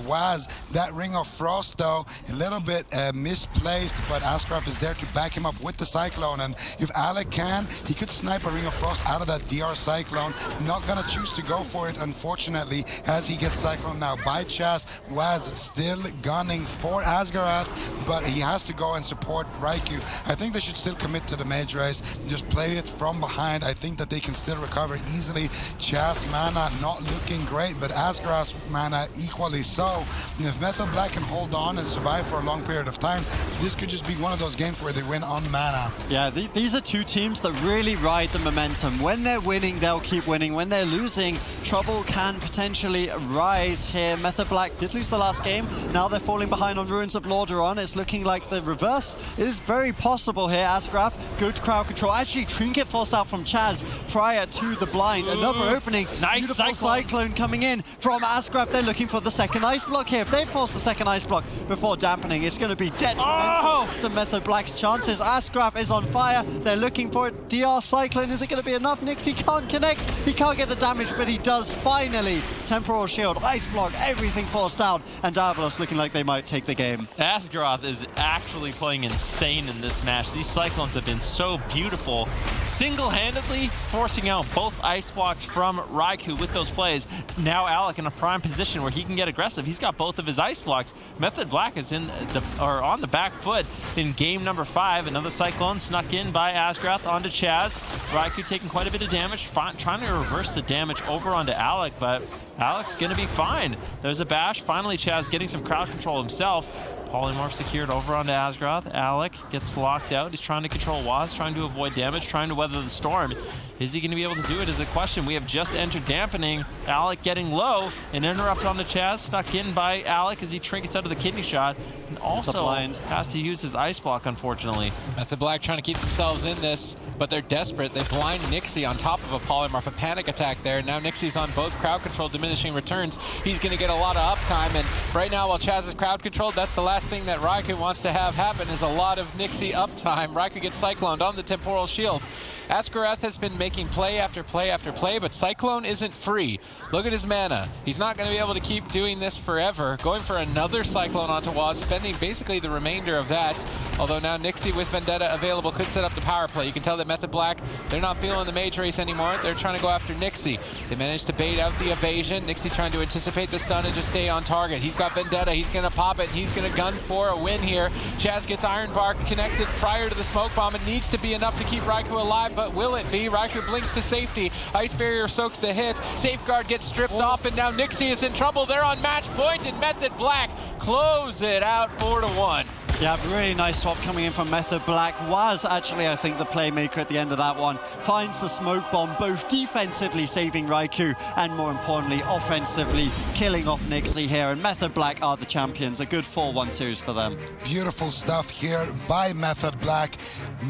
Waz. That Ring of Frost, though, a little bit misplaced, but Asgaroth is there to back him up with the Cyclone, and if Alec can, he could snipe a Ring of Frost out of that DR Cyclone. Not gonna choose to go for it, unfortunately, as he gets Cyclone now by Chaz. Waz still gunning for Asgaroth, but he has to go and support Raikou. I think they should still commit to the mage race, just play it from behind. I think that they can still recover easily. Chaz mana not looking great, but Asgaroth's mana equally so. And if Method Black can hold on and survive for a long period of time, this could just be one of those games where they win on mana. Yeah, these are two teams that really ride the momentum. When they're winning, they'll keep winning. When they're losing, trouble can potentially rise here. Method Black did lose the last game. Now they're falling behind on Ruins of Lordaeron. It's looking like the reverse is very possible here. Asgrath, good crowd control. Actually, Trinket forced out from Chaz prior to the blind. Another opening. Nice Beautiful cyclone coming in from Asgrath. They're looking for the second ice block here. If they force the second ice block before dampening, it's going to be detrimental to Method Black's chances. Asgrath is on fire. They're looking for it. DR Cyclone, is it going to be enough? Nixie can't connect. He can't get the damage, but he does finally. Temporal Shield, ice block, everything forced out, and Diabolus looking like they might take the game. Asgaroth is actually playing insane in this match. These Cyclones have been so beautiful, single-handedly forcing out both ice blocks from Raikou with those plays. Now Alec in a prime position where he can get aggressive. He's got both of his ice blocks. Method Black is on the back foot in game number 5. Another Cyclone snuck in by Asgaroth onto Chaz. Raikou taking quite a bit of damage, trying to reverse the damage over onto Alec, but Alec's gonna be fine. There's a bash. Finally, Chaz getting some crowd control himself. Polymorph secured over onto Asgaroth. Alec gets locked out. He's trying to control Waz, trying to avoid damage, trying to weather the storm. Is he going to be able to do it is a question. We have just entered dampening. Alec getting low. An interrupt onto Chaz, stuck in by Alec as he trinkets out of the kidney shot. And also has to use his ice block, unfortunately. Method Black trying to keep themselves in this, but they're desperate. They blind Nixie on top of a polymorph, a panic attack there. Now Nixie's on both crowd control, diminishing returns. He's going to get a lot of uptime, and right now while Chaz is crowd controlled, that's the last thing that Raikou wants to have happen is a lot of Nixie uptime. Raikou gets cycloned on the Temporal Shield. Asgaroth has been making play after play after play, but Cyclone isn't free. Look at his mana. He's not going to be able to keep doing this forever. Going for another Cyclone onto Waz, spending basically the remainder of that. Although now Nixie with Vendetta available could set up the power play. You can tell that Method Black, they're not feeling the mage race anymore. They're trying to go after Nixie. They managed to bait out the evasion. Nixie trying to anticipate the stun and just stay on target. He's got Vendetta. He's going to pop it. He's going to gun for a win here. Chaz gets Iron Bark connected prior to the smoke bomb. It needs to be enough to keep Raikou alive, but will it be? Raikou blinks to safety. Ice Barrier soaks the hit. Safeguard gets stripped off, and now Nixie is in trouble. They're on match point, and Method Black close it out 4-1. Yeah, really nice swap coming in from Method Black. Was actually, I think, the playmaker at the end of that one. Finds the smoke bomb, both defensively saving Raikou and, more importantly, offensively killing off Nixie here. And Method Black are the champions. A good 4-1 series for them. Beautiful stuff here by Method Black.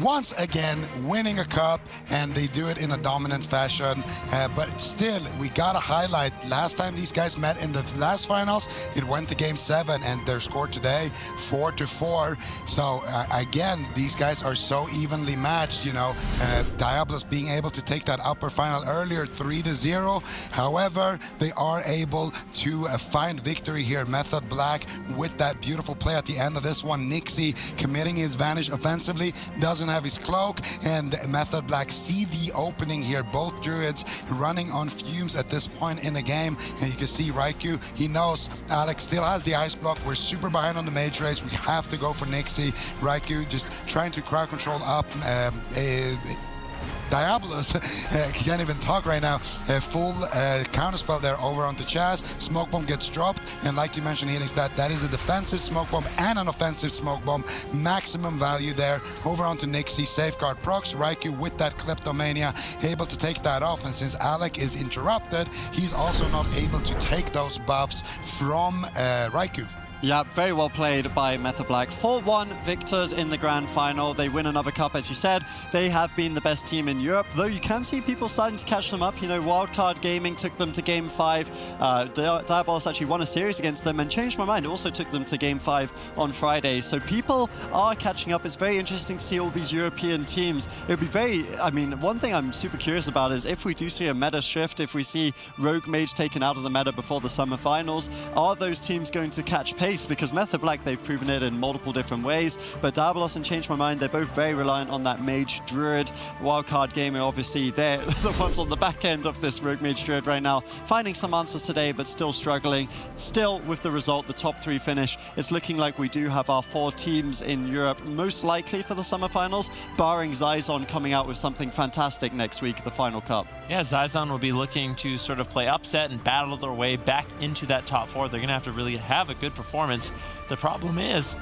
Once again, winning a cup, and they do it in a dominant fashion. But still, we got to highlight, last time these guys met in the last finals, it went to Game 7, and their score today, 4-4. So again, these guys are so evenly matched, you know. Diabolus being able to take that upper final earlier, 3-0. However, they are able to find victory here. Method Black with that beautiful play at the end of this one. Nixie committing his advantage offensively, doesn't have his cloak, and Method Black see the opening here. Both druids running on fumes at this point in the game, and you can see Raikou, he knows Alex still has the ice block. We're super behind on the mage race. We have to go for Nixie. Raikou just trying to crowd control up Diabolus. Can't even talk right now. Full counterspell there over onto Chaz. Smoke bomb gets dropped, and like you mentioned, Helix, that is a defensive smoke bomb and an offensive smoke bomb. Maximum value there. Over onto Nixie. Safeguard procs. Raikou with that Kleptomania able to take that off, and since Alec is interrupted, he's also not able to take those buffs from Raikou. Yeah, very well played by Method Black. 4-1 victors in the grand final. They win another cup, as you said. They have been the best team in Europe, though you can see people starting to catch them up. You know, Wildcard Gaming took them to Game 5. Diabolus actually won a series against them, and changed my mind, also took them to Game 5 on Friday. So people are catching up. It's very interesting to see all these European teams. It would be very, I mean, one thing I'm super curious about is if we do see a meta shift, if we see Rogue Mage taken out of the meta before the summer finals, are those teams going to catch pace? Because Method Black, they've proven it in multiple different ways, but Diabolus and Change My Mind, they're both very reliant on that Mage Druid. Wildcard Gamer, obviously, they're the ones on the back end of this Rogue Mage Druid right now, finding some answers today, but still struggling. Still, with the result, the top 3 finish, it's looking like we do have our 4 teams in Europe, most likely for the summer finals, barring Zyzon coming out with something fantastic next week, the final cup. Yeah, Zyzon will be looking to sort of play upset and battle their way back into that top 4. They're going to have to really have a good performance. The problem is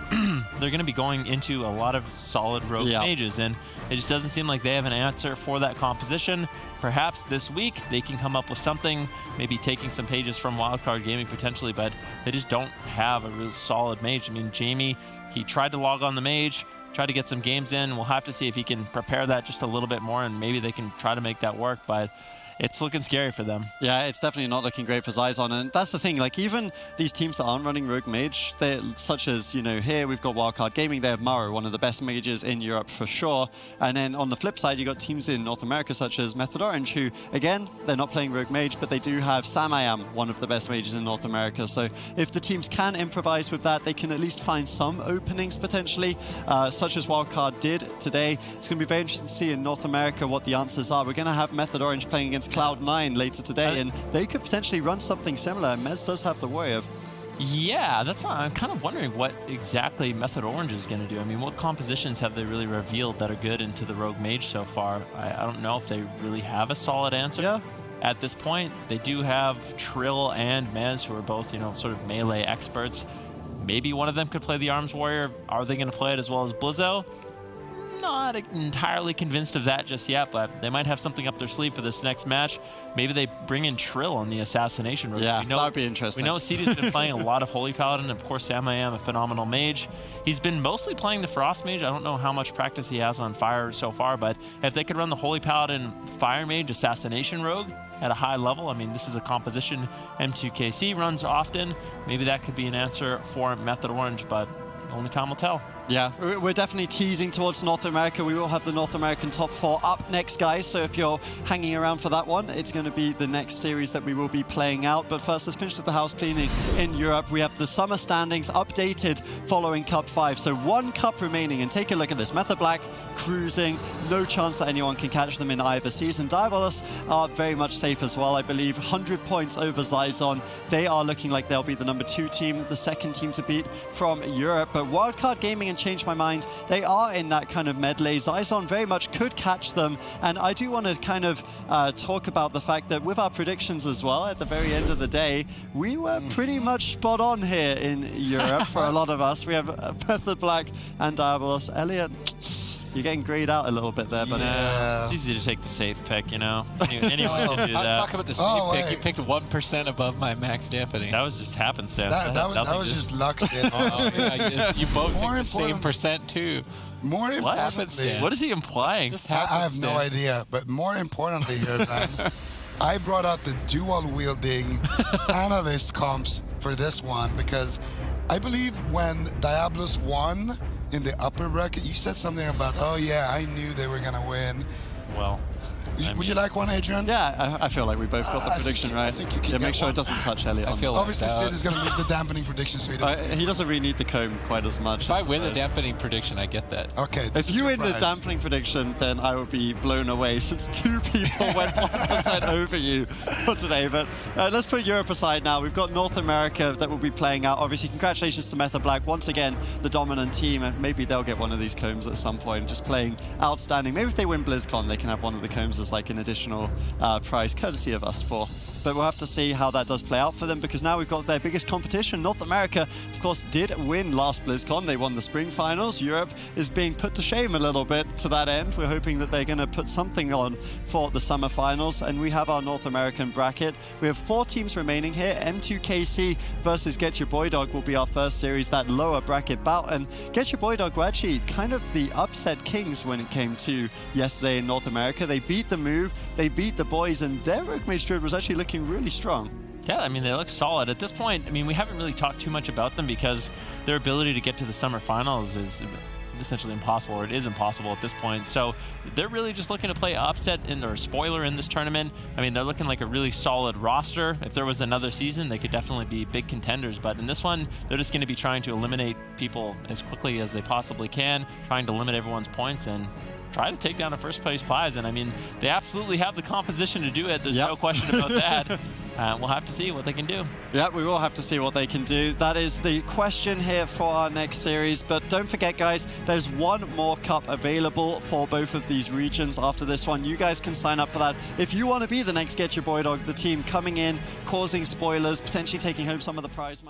they're going to be going into a lot of solid rogue mages, and it just doesn't seem like they have an answer for that composition. Perhaps this week they can come up with something, maybe taking some pages from Wildcard Gaming potentially, but they just don't have a real solid mage. I mean, Jamie, he tried to log on the mage, tried to get some games in. We'll have to see if he can prepare that just a little bit more, and maybe they can try to make that work, but it's looking scary for them. Yeah, it's definitely not looking great for Zyzon, and that's the thing, like, even these teams that aren't running Rogue Mage, they're such as, you know, here we've got Wildcard Gaming, they have Maru, one of the best mages in Europe for sure, and then on the flip side, you got teams in North America such as Method Orange, who, again, they're not playing Rogue Mage, but they do have Samayam, one of the best mages in North America, so if the teams can improvise with that, they can at least find some openings potentially, such as Wildcard did today. It's going to be very interesting to see in North America what the answers are. We're going to have Method Orange playing against Cloud9 later today, and they could potentially run something similar. Mez does have the warrior. Yeah, that's why I'm kind of wondering what exactly Method Orange is going to do. I mean, what compositions have they really revealed that are good into the Rogue Mage so far? I don't know if they really have a solid answer. Yeah. At this point, they do have Trill and Mez, who are both, you know, sort of melee experts. Maybe one of them could play the Arms Warrior. Are they going to play it as well as Blizzo? Not entirely convinced of that just yet, but they might have something up their sleeve for this next match. Maybe they bring in Trill on the Assassination Rogue. Yeah, that would be interesting. We know Cedi's been playing a lot of Holy Paladin. Of course, Samayam, a phenomenal mage. He's been mostly playing the Frost Mage. I don't know how much practice he has on Fire so far, but if they could run the Holy Paladin Fire Mage Assassination Rogue at a high level, I mean, this is a composition M2KC runs often. Maybe that could be an answer for Method Orange, but only time will tell. Yeah, we're definitely teasing towards North America. We will have the North American top 4 up next, guys. So if you're hanging around for that one, it's going to be the next series that we will be playing out. But first, let's finish with the house cleaning in Europe. We have the summer standings updated following Cup 5. So 1 cup remaining, and take a look at this. Method Black cruising. No chance that anyone can catch them in either season. Diabolus are very much safe as well, I believe. 100 points over Zyzon. They are looking like they'll be the number 2 team, the second team to beat from Europe. But Wildcard Gaming and change my mind. They are in that kind of medley. Zyzon very much could catch them, and I do want to kind of talk about the fact that with our predictions as well, at the very end of the day, we were pretty much spot on here in Europe for a lot of us. We have Method Black and Diabolus. Elliot, you're getting grayed out a little bit there, but It's easy to take the safe pick, you know. Anyone can do I'm that. talking about the safe pick. You picked 1% above my max dampening. That was just happenstance. That was just luck. You both More picked the same important- percent too. More importantly, What is he implying? Just I have no happenstance. idea, but more importantly here, man, I brought out the dual-wielding analyst comps for this one because I believe when Diabolus won in the upper bracket, you said something about, oh yeah, I knew they were gonna win. Well, Would you like one, Adrian? yeah, I feel like we both got the prediction right. I think you can Yeah, get make sure one. it doesn't touch Elliot. I feel like Obviously, Sid is gonna leave the dampening prediction, so he doesn't. He doesn't really need the comb quite as much. If I win the dampening prediction, I get that. Okay. this If is you your win the prize. dampening prediction, then I would be blown away since 2 people went 1% over you for today. But let's put Europe aside now. We've got North America that will be playing out. Obviously, congratulations to Method Black. Once again, the dominant team. And maybe they'll get one of these combs at some point. Just playing outstanding. Maybe if they win BlizzCon, they can have one of the combs as like an additional prize, courtesy of us four. But we'll have to see how that does play out for them because now we've got their biggest competition. North America, of course, did win last BlizzCon. They won the spring finals. Europe is being put to shame a little bit to that end. We're hoping that they're going to put something on for the summer finals. And we have our North American bracket. We have 4 teams remaining here. M2KC versus Get Your Boy Dog will be our first series, that lower bracket bout. And Get Your Boy Dog were actually kind of the upset kings when it came to yesterday in North America. They beat the move, they beat the boys, and their Rogue Mage Druid was actually looking really strong. Yeah, I mean, they look solid. At this point, I mean, we haven't really talked too much about them because their ability to get to the summer finals is essentially impossible, or it is impossible at this point. So they're really just looking to play upset or spoiler in this tournament. I mean, they're looking like a really solid roster. If there was another season, they could definitely be big contenders. But in this one, they're just going to be trying to eliminate people as quickly as they possibly can, trying to limit everyone's points and try to take down a first place prize. And I mean, they absolutely have the composition to do it. There's no question about that. We'll have to see what they can do. Yeah, we will have to see what they can do. That is the question here for our next series. But don't forget, guys, there's one more cup available for both of these regions after this one. You guys can sign up for that. If you want to be the next Get Your Boy Dog, the team coming in, causing spoilers, potentially taking home some of the prize money.